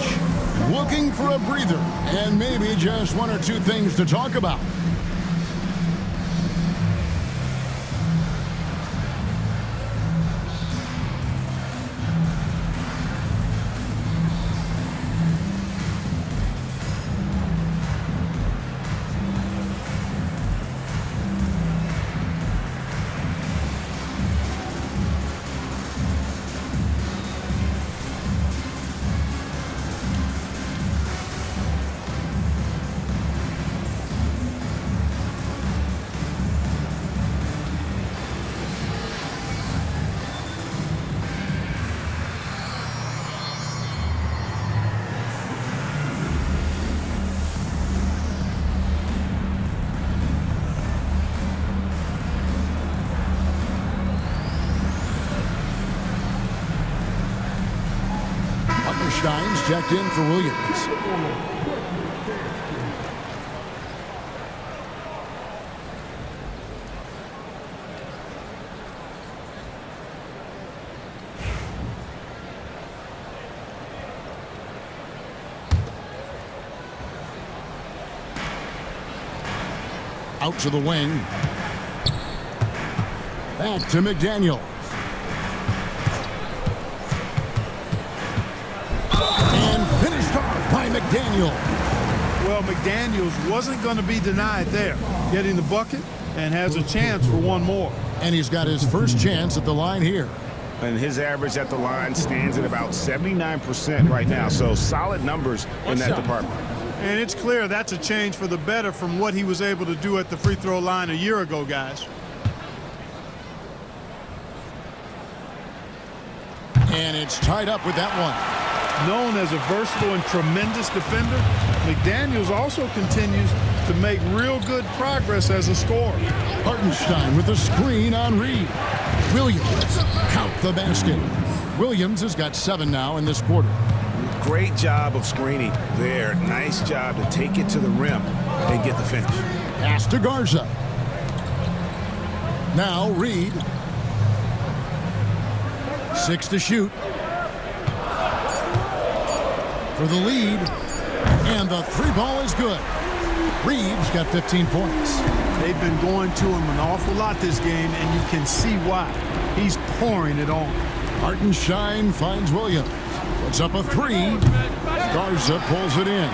Looking for a breather and maybe just 1 or 2 things to talk about. checked in for Williams. Out to the wing. Back to McDaniel. And finished off by McDaniel. Well, McDaniels wasn't going to be denied there. Getting the bucket and has a chance for one more. And he's got his first chance at the line here. And his average at the line stands at about 79% right now. So solid numbers in that department. And it's clear that's a change for the better from what he was able to do at the free throw line a year ago, guys. And it's tied up with that one. Known as a versatile and tremendous defender, McDaniels also continues to make real good progress as a scorer. Hartenstein with a screen on Reed. Williams count the basket. Williams has got 7 now in this quarter. Great job of screening there. Nice job to take it to the rim and get the finish. Pass to Garza. Now Reed. 6 to shoot. For the lead. And the 3 ball is good. Reed's got 15 points. They've been going to him an awful lot this game, and you can see why. He's pouring it on. Hartenstein finds Williams. Puts up a 3. Garza pulls it in.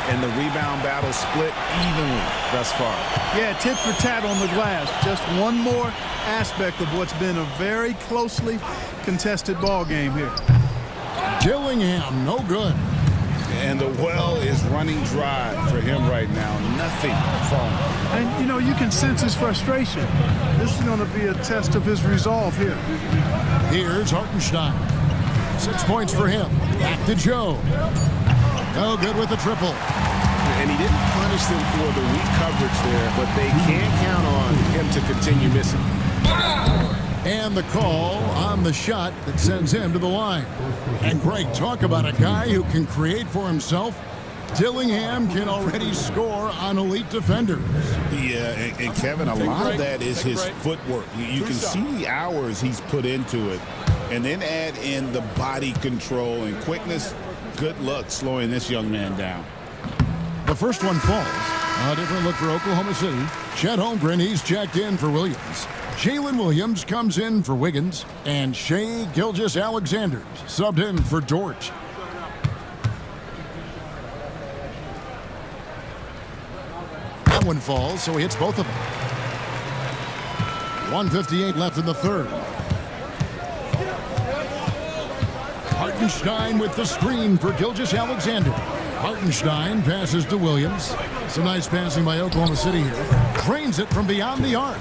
And the rebound battle split evenly thus far. Yeah, tit for tat on the glass. Just one more aspect of what's been a very closely contested ball game here. Dillingham, no good. And the well is running dry for him right now. Nothing falling. And, you know, you can sense his frustration. This is going to be a test of his resolve here. Here's Hartenstein. 6 points for him. Back to Joe. No good with the triple. And he didn't punish them for the weak coverage there, but they can't count on him to continue missing. And the call on the shot that sends him to the line. And Greg, talk about a guy who can create for himself. Dillingham can already score on elite defenders. Yeah, and Kevin, a lot of that is his footwork. You can see the hours he's put into it. And then add in the body control and quickness. Good luck slowing this young man down. The first one falls. A different look for Oklahoma City. Chet Holmgren, he's checked in for Williams. Jalen Williams comes in for Wiggins. And Shai Gilgeous-Alexander subbed in for Dort. That one falls, so he hits both of them. 1:58 left in the third. Hartenstein with the screen for Gilgeous-Alexander. Hartenstein passes to Williams. Some nice passing by Oklahoma City here. Drains it from beyond the arc.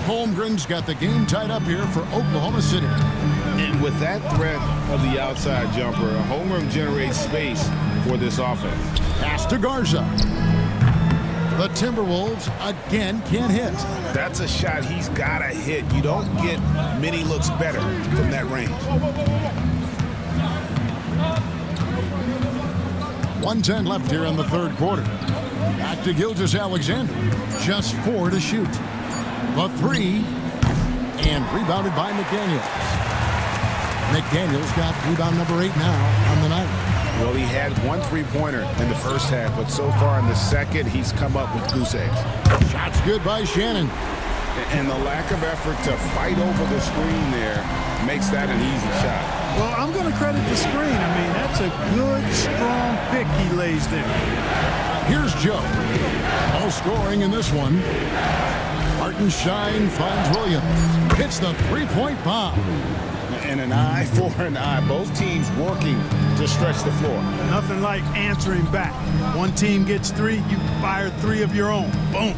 Holmgren's got the game tied up here for Oklahoma City. And with that threat of the outside jumper, Holmgren generates space for this offense. Pass to Garza. The Timberwolves again can't hit. That's a shot he's got to hit. You don't get many looks better from that range. 1:10 left here in the third quarter. Back to Gilgeous-Alexander. Just 4 to shoot. The 3. And rebounded by McDaniels. McDaniels got rebound number 8 now on the night. Well, he had 1 3-pointer in the first half, but so far in the second, he's come up with goose eggs. Shot's good by Shannon. And the lack of effort to fight over the screen there makes that an easy shot. Well, I'm going to credit the screen. I mean, that's a good, strong pick he lays there. Here's Joe. All scoring in this one. Hartenstein finds Williams. Hits the 3-point bomb. And an eye for an eye. Both teams working to stretch the floor. Nothing like answering back. One team gets 3, you fire 3 of your own. Boom.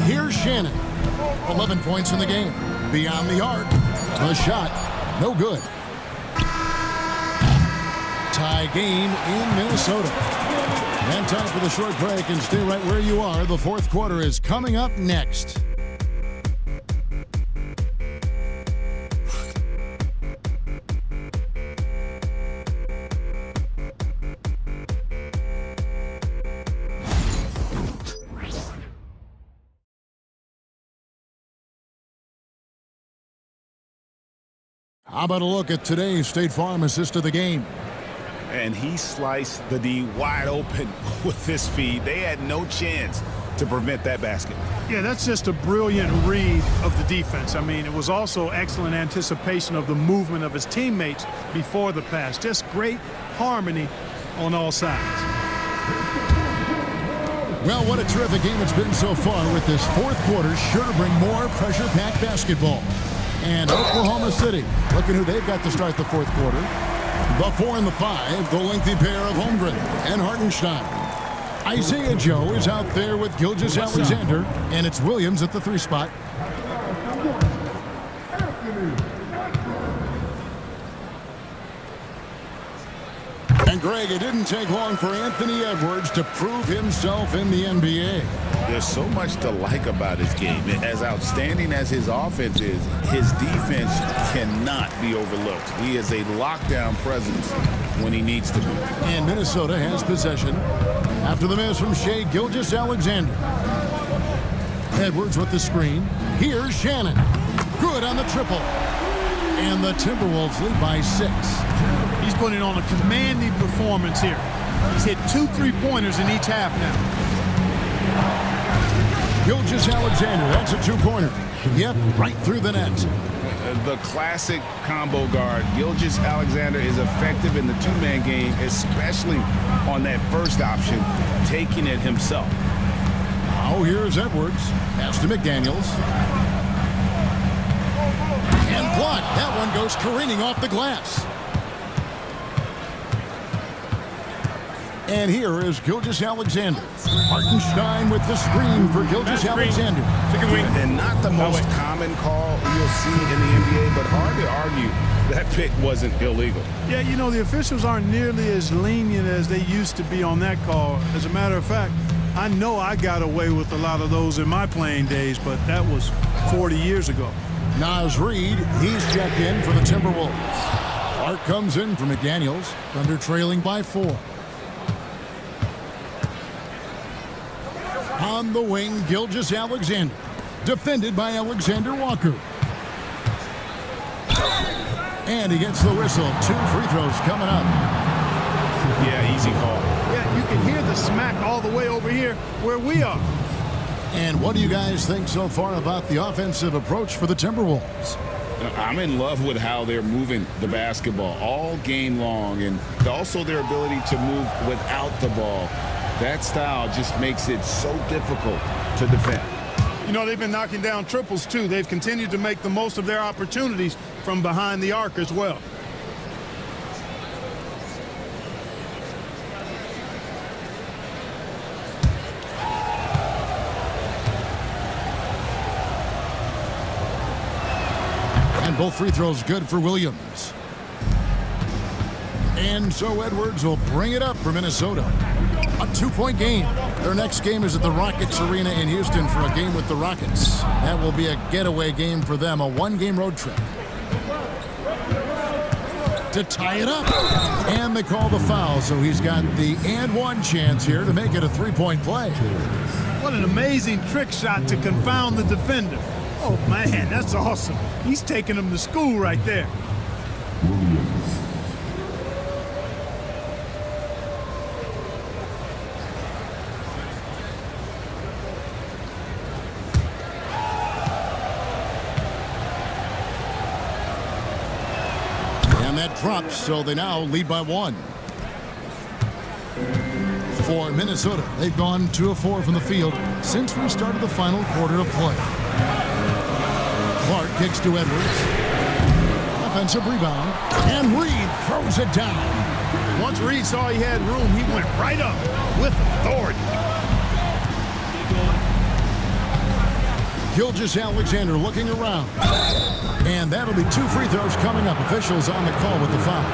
Here's Shannon. 11 points in the game. Beyond the arc. The shot, no good. Tie game in Minnesota. And time for the short break, and stay right where you are. The fourth quarter is coming up next. How about a look at today's State Farm assist of the game? And he sliced the D wide open with his feed. They had no chance to prevent that basket. Yeah, that's just a brilliant read of the defense. I mean, it was also excellent anticipation of the movement of his teammates before the pass. Just great harmony on all sides. Well, what a terrific game it's been so far, with this fourth quarter sure to bring more pressure-packed basketball. And Oklahoma City, looking who they've got to start the fourth quarter. The 4 and the 5, the lengthy pair of Holmgren and Hartenstein. Isaiah Joe is out there with Gilgeous-Alexander, and it's Williams at the 3 spot. And Greg, it didn't take long for Anthony Edwards to prove himself in the NBA. There's so much to like about his game. As outstanding as his offense is, his defense cannot be overlooked. He is a lockdown presence when he needs to be. And Minnesota has possession after the miss from Shai Gilgeous-Alexander. Edwards with the screen. Here's Shannon. Good on the triple. And the Timberwolves lead by 6. He's putting on a commanding performance here. He's hit 2 3-pointers in each half now. Gilgeous-Alexander, that's a 2-pointer. Yep, right through the net. The classic combo guard. Gilgeous-Alexander is effective in the 2-man game, especially on that first option, taking it himself. Now here's Edwards. Pass to McDaniels. And blocked. That one goes careening off the glass. And here is Gilgeous-Alexander. Hartenstein with the screen for Gilgeous-Alexander. And not the most common call you'll see in the NBA, but hard to argue that pick wasn't illegal. Yeah, you know, the officials aren't nearly as lenient as they used to be on that call. As a matter of fact, I know I got away with a lot of those in my playing days, but that was 40 years ago. Naz Reid, he's checked in for the Timberwolves. Clark comes in for McDaniels. Thunder trailing by 4. On the wing, Gilgeous-Alexander. Defended by Alexander Walker. And he gets the whistle. 2 free throws coming up. Yeah, easy call. Yeah, you can hear the smack all the way over here where we are. And what do you guys think so far about the offensive approach for the Timberwolves? I'm in love with how they're moving the basketball all game long, and also their ability to move without the ball. That style just makes it so difficult to defend. You know, they've been knocking down triples, too. They've continued to make the most of their opportunities from behind the arc as well. And both free throws good for Williams. And so Edwards will bring it up for Minnesota. A 2-point game. Their next game is at the Rockets Arena in Houston for a game with the Rockets. That will be a getaway game for them, a 1-game road trip. To tie it up. And they call the foul, so he's got the and 1 chance here to make it a 3-point play. What an amazing trick shot to confound the defender. Oh, man, that's awesome. He's taking him to school right there. And that drops, so they now lead by 1. For Minnesota, they've gone 2 of 4 from the field since we started the final quarter of play. Clark kicks to Edwards. Offensive rebound. And Reid throws it down. Once Reid saw he had room, he went right up with authority. Gilgeous-Alexander looking around. And that'll be 2 free throws coming up. Officials on the call with the foul.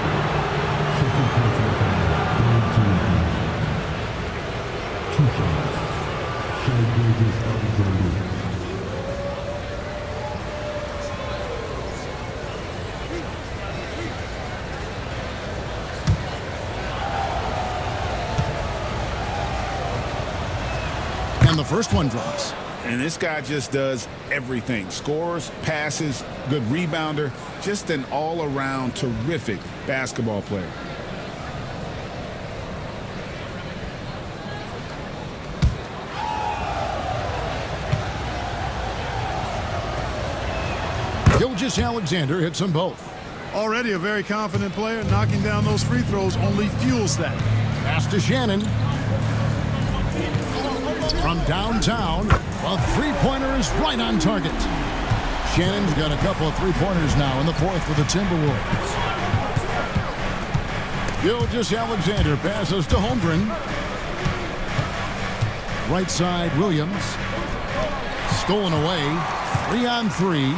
And the first one drops. And this guy just does everything. Scores, passes, good rebounder, just an all-around terrific basketball player. Gilgeous-Alexander hits them both. Already a very confident player. Knocking down those free throws only fuels that. Pass to Shannon. From downtown, a three-pointer is right on target. Shannon's got a couple of three-pointers now in the fourth for the Timberwolves. Gilgeous-Alexander passes to Holmgren. Right side, Williams. Stolen away. 3-on-3.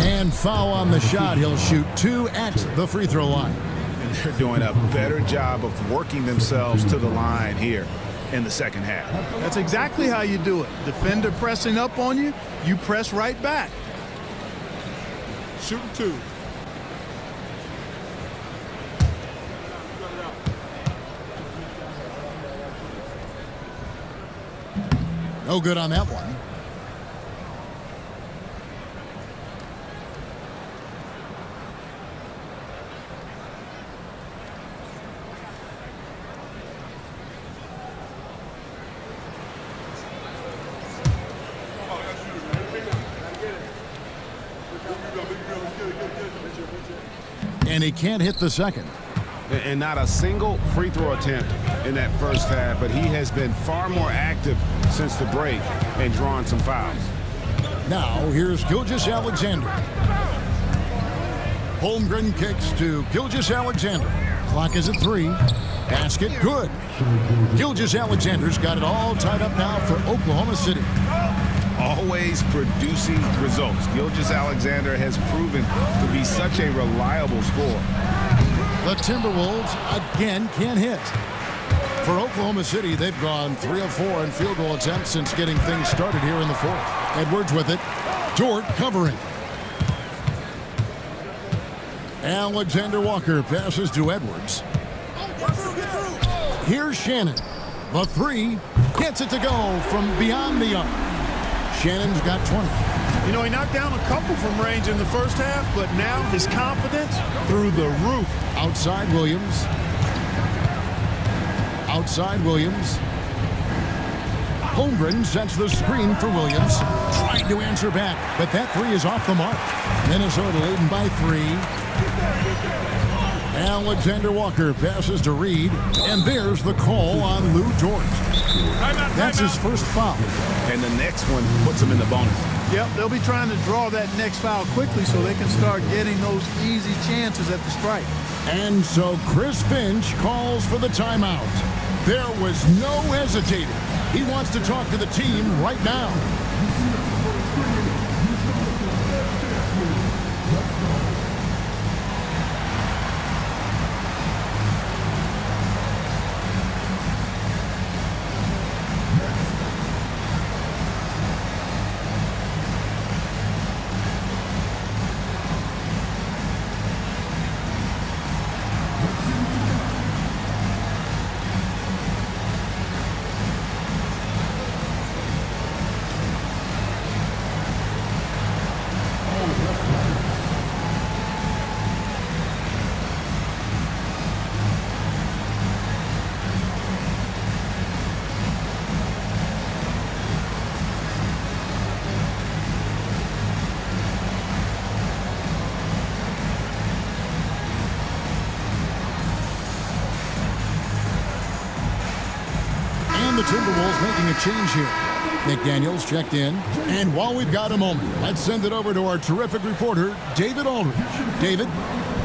And foul on the shot. He'll shoot 2 at the free throw line. And they're doing a better job of working themselves to the line here in the second half. That's exactly how you do it. Defender pressing up on you, you press right back. Shooting 2. No good on that one. And he can't hit the second. And not a single free throw attempt in that first half, but he has been far more active since the break and drawn some fouls. Now here's Gilgeous-Alexander. Holmgren kicks to Gilgeous-Alexander. Clock is at 3. Basket good. Gilgeous-Alexander's got it all tied up now for Oklahoma City. Always producing results. Gilgeous-Alexander has proven to be such a reliable scorer. The Timberwolves again can't hit. For Oklahoma City, they've gone 3 of 4 in field goal attempts since getting things started here in the fourth. Edwards with it. Dort covering. Alexander Walker passes to Edwards. Here's Shannon. The 3 gets it to go from beyond the arc. Shannon's got 20. You know, he knocked down a couple from range in the first half, but now his confidence through the roof. Outside Williams. Outside Williams. Holmgren sets the screen for Williams. Trying to answer back, but that 3 is off the mark. Minnesota leading by 3. Alexander Walker passes to Reed, and there's the call on Lou Dort. That's his first foul. And the next one puts him in the bonus. Yep, they'll be trying to draw that next foul quickly so they can start getting those easy chances at the strike. And so Chris Finch calls for the timeout. There was no hesitating. He wants to talk to the team right now. The Timberwolves making a change here. Nick Daniels checked in. And while we've got a moment, let's send it over to our terrific reporter, David Aldridge. David?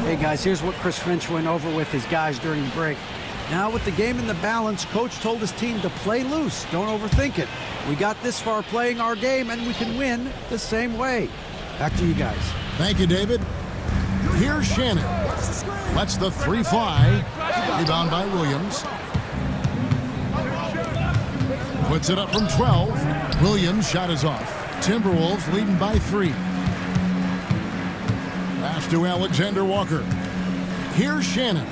Hey, guys, here's what Chris Finch went over with his guys during the break. Now, with the game in the balance, Coach told his team to play loose. Don't overthink it. We got this far playing our game, and we can win the same way. Back to you guys. Thank you, David. Here's Shannon. Lets the 3 fly. Rebound by Williams. Puts it up from 12. Williams' shot is off. Timberwolves leading by 3. Pass to Alexander Walker. Here's Shannon.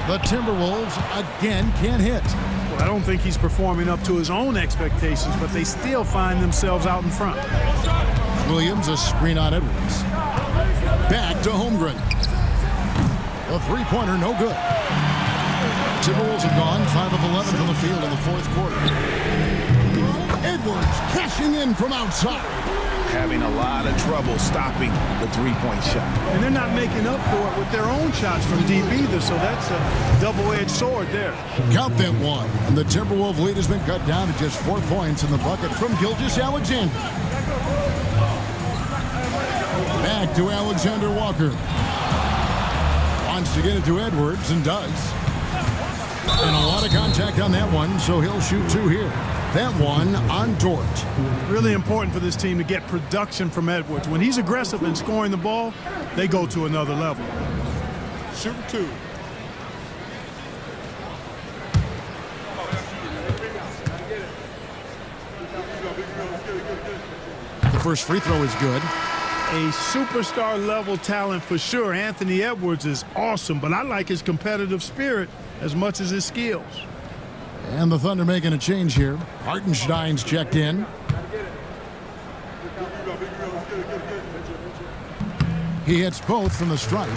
The Timberwolves again can't hit. Well, I don't think he's performing up to his own expectations, but they still find themselves out in front. Williams, a screen on Edwards. Back to Holmgren. A three-pointer, no good. Timberwolves have gone 5 of 11 from the field in the fourth quarter. Edwards cashing in from outside. Having a lot of trouble stopping the three-point shot. And they're not making up for it with their own shots from deep either, so that's a double-edged sword there. Count that one. And the Timberwolves lead has been cut down to just 4 points in the bucket from Gilgeous-Alexander. Back to Alexander Walker. Wants to get it to Edwards and does. And a lot of contact on that one, so he'll shoot 2 here. That one on Dort. Really important for this team to get production from Edwards. When he's aggressive and scoring the ball, they go to another level. Shoot 2. The first free throw is good. A superstar level talent for sure. Anthony Edwards is awesome, but I like his competitive spirit as much as his skills. And the Thunder making a change here. Hartenstein's checked in. He hits both from the stripe.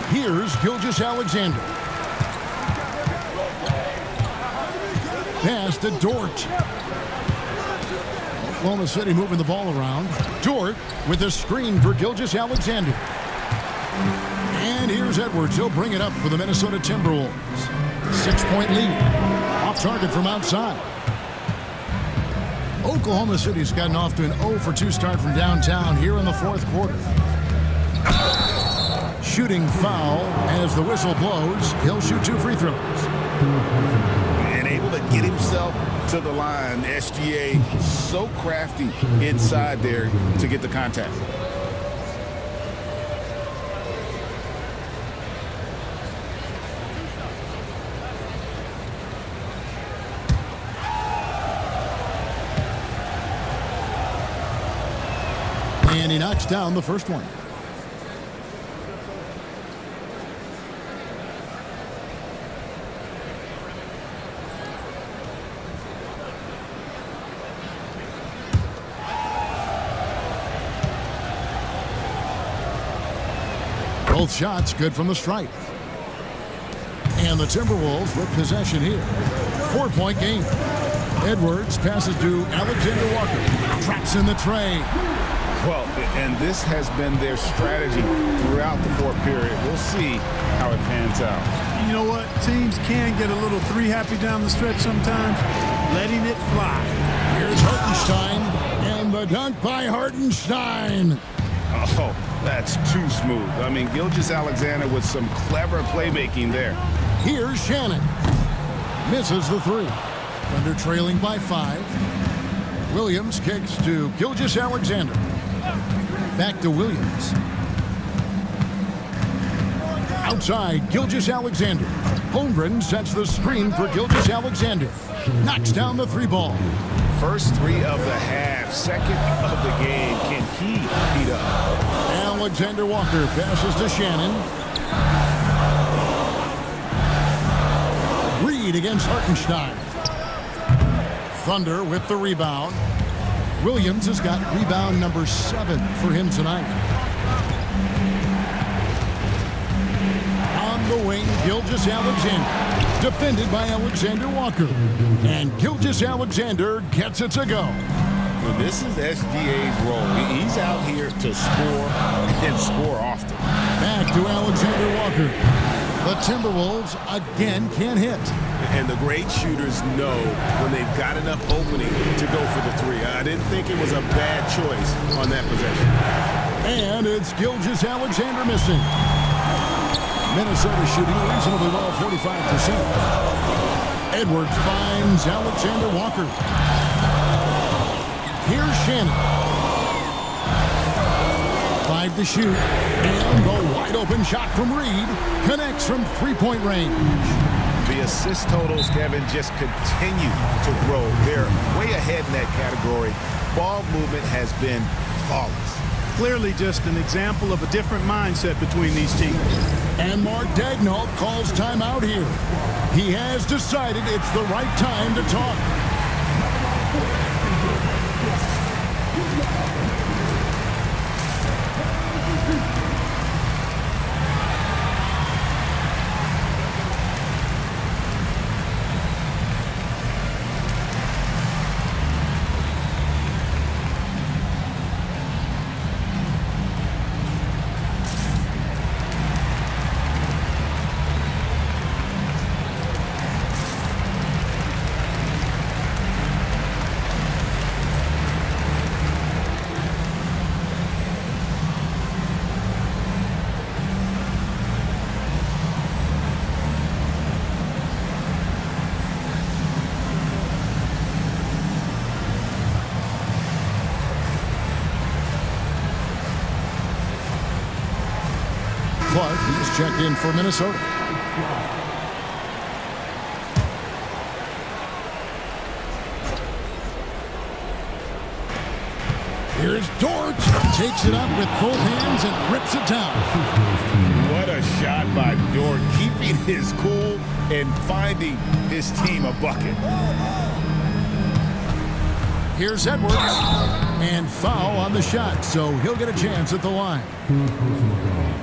Here's Gilgeous-Alexander. Pass to Dort. Oklahoma City moving the ball around. Dort with a screen for Gilgeous-Alexander. And here's Edwards. He'll bring it up for the Minnesota Timberwolves. 6-point lead. Off target from outside. Oklahoma City's gotten off to an 0-for-2 start from downtown here in the fourth quarter. Shooting foul as the whistle blows. He'll shoot 2 free throws. And able to get himself to the line. SGA so crafty inside there to get the contact. And he knocks down the first one. Both shots good from the stripe. And the Timberwolves with possession here. 4-point game. Edwards passes to Alexander Walker. Traps in the tray. Well, and this has been their strategy throughout the fourth period. We'll see how it pans out. You know what? Teams can get a little three-happy down the stretch sometimes. Letting it fly. Here's Hartenstein. And the dunk by Hartenstein. Oh, that's too smooth. I mean, Gilgeous-Alexander with some clever playmaking there. Here's Shannon. Misses the 3. Thunder trailing by 5. Williams kicks to Gilgeous-Alexander. Back to Williams. Outside, Gilgeous-Alexander. Holmgren sets the screen for Gilgeous-Alexander. Knocks down the 3 ball. First 3 of the half, second of the game. Can he heat up? Alexander Walker passes to Shannon. Reed against Hartenstein. Thunder with the rebound. Williams has got rebound number 7 for him tonight. On the wing, Gilgeous-Alexander. Defended by Alexander Walker. And Gilgeous-Alexander gets it to go. And this is SGA's role. He's out here to score and score often. Back to Alexander Walker. The Timberwolves again can't hit. And the great shooters know when they've got enough opening to go for the 3. I didn't think it was a bad choice on that possession. And it's Gilgeous-Alexander missing. Minnesota shooting reasonably well, 45%. Edwards finds Alexander Walker. Here's Shannon. 5 to shoot. And the wide open shot from Reed connects from 3-point range. The assist totals, Kevin, just continue to grow. They're way ahead in that category. Ball movement has been flawless. Clearly just an example of a different mindset between these teams. And Mark Daigneault calls timeout here. He has decided it's the right time to talk. Clark, he's checked in for Minnesota. Here's Dort. Takes it up with both hands and rips it down. What a shot by Dort, keeping his cool and finding his team a bucket. Here's Edwards. And foul on the shot, so he'll get a chance at the line.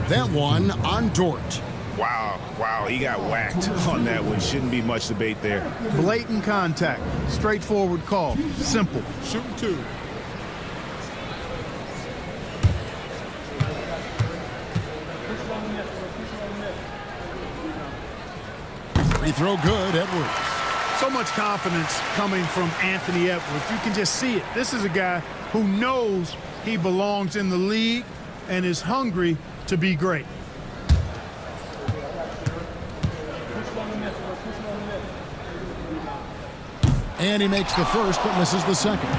That one on Dort. Wow, he got whacked on that one. Shouldn't be much debate there. Blatant contact. Straightforward call. Simple. Shooting 2. Free throw good, Edwards. So much confidence coming from Anthony Edwards. You can just see it. This is a guy who knows he belongs in the league and is hungry to be great. And he makes the first but misses the second.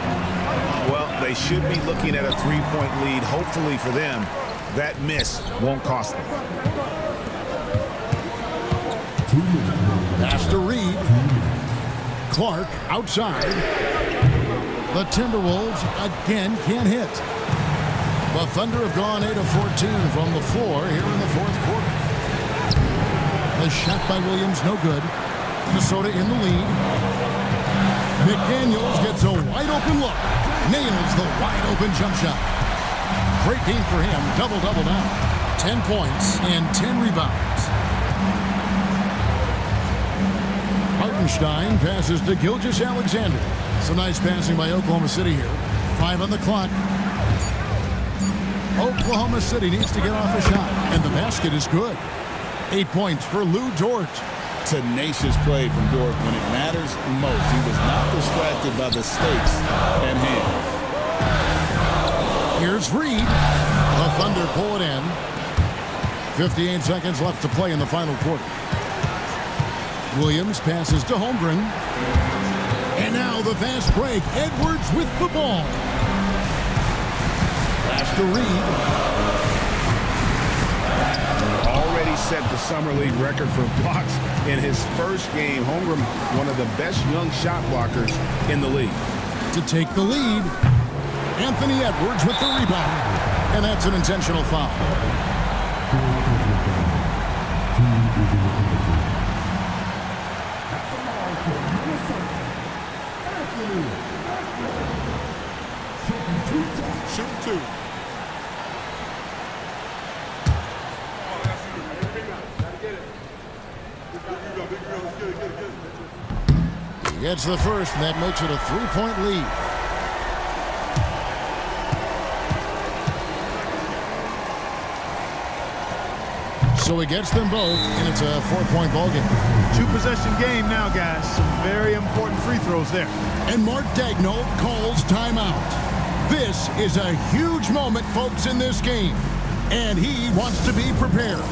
Well, they should be looking at a three-point lead. Hopefully for them, that miss won't cost them. Pass to Reed. Clark outside. The Timberwolves again can't hit. The Thunder have gone 8 of 14 from the floor here in the fourth quarter. The shot by Williams, no good. Minnesota in the lead. McDaniels gets a wide-open look. Nails the wide-open jump shot. Great game for him. Double-double now. 10 points and 10 rebounds. Hartenstein passes to Gilgeous-Alexander. Some nice passing by Oklahoma City here. 5 on the clock. Oklahoma City needs to get off a shot, and the basket is good. 8 points for Lou Dort. Tenacious play from Dort when it matters most. He was not distracted by the stakes at hand. Here's Reed. The Thunder pull it in. 58 seconds left to play in the final quarter. Williams passes to Holmgren. And now the fast break. Edwards with the ball. Pass to Reed. Already set the Summer League record for blocks in his first game. Holmgren, one of the best young shot blockers in the league. To take the lead, Anthony Edwards with the rebound. And that's an intentional foul. Shooting 2. He gets the first, and that makes it a 3-point lead. So he gets them both, and it's a 4-point ball game. 2-possession game now, guys. Some very important free throws there. And Mark Daigneault calls timeout. This is a huge moment, folks, in this game. And he wants to be prepared.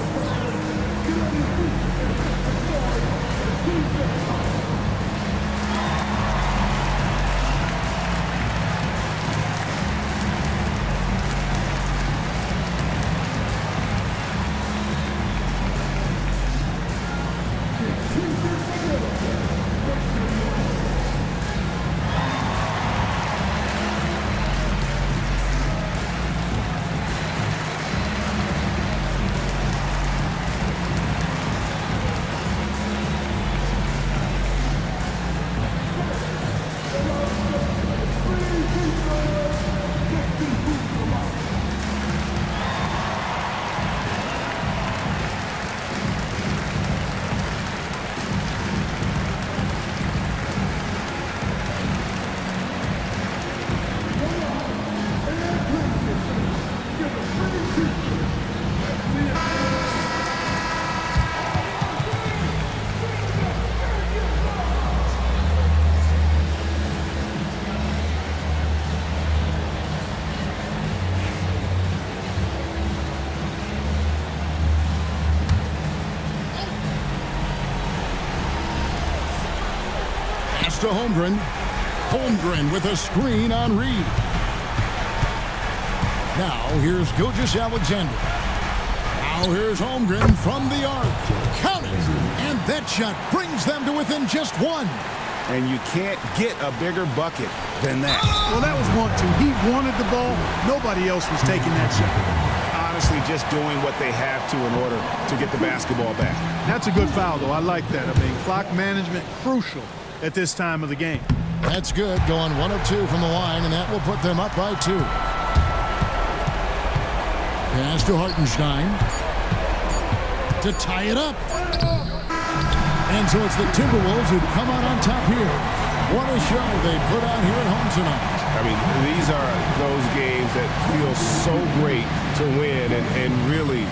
to Holmgren. Holmgren with a screen on Reed. Now here's Gilgeous-Alexander. Now here's Holmgren from the arc. Count it! And that shot brings them to within just one. And you can't get a bigger bucket than that. Well, that was want to. He wanted the ball. Nobody else was taking that shot. Honestly, just doing what they have to in order to get the basketball back. That's a good foul, though. I like that. I mean, clock management crucial at this time of the game. That's good. Going 1 of 2 from the line, and that will put them up by 2. Pass to Hartenstein to tie it up. And so it's the Timberwolves who come out on top here. What a show they put on here at home tonight. I mean, these are those games that feel so great to win and really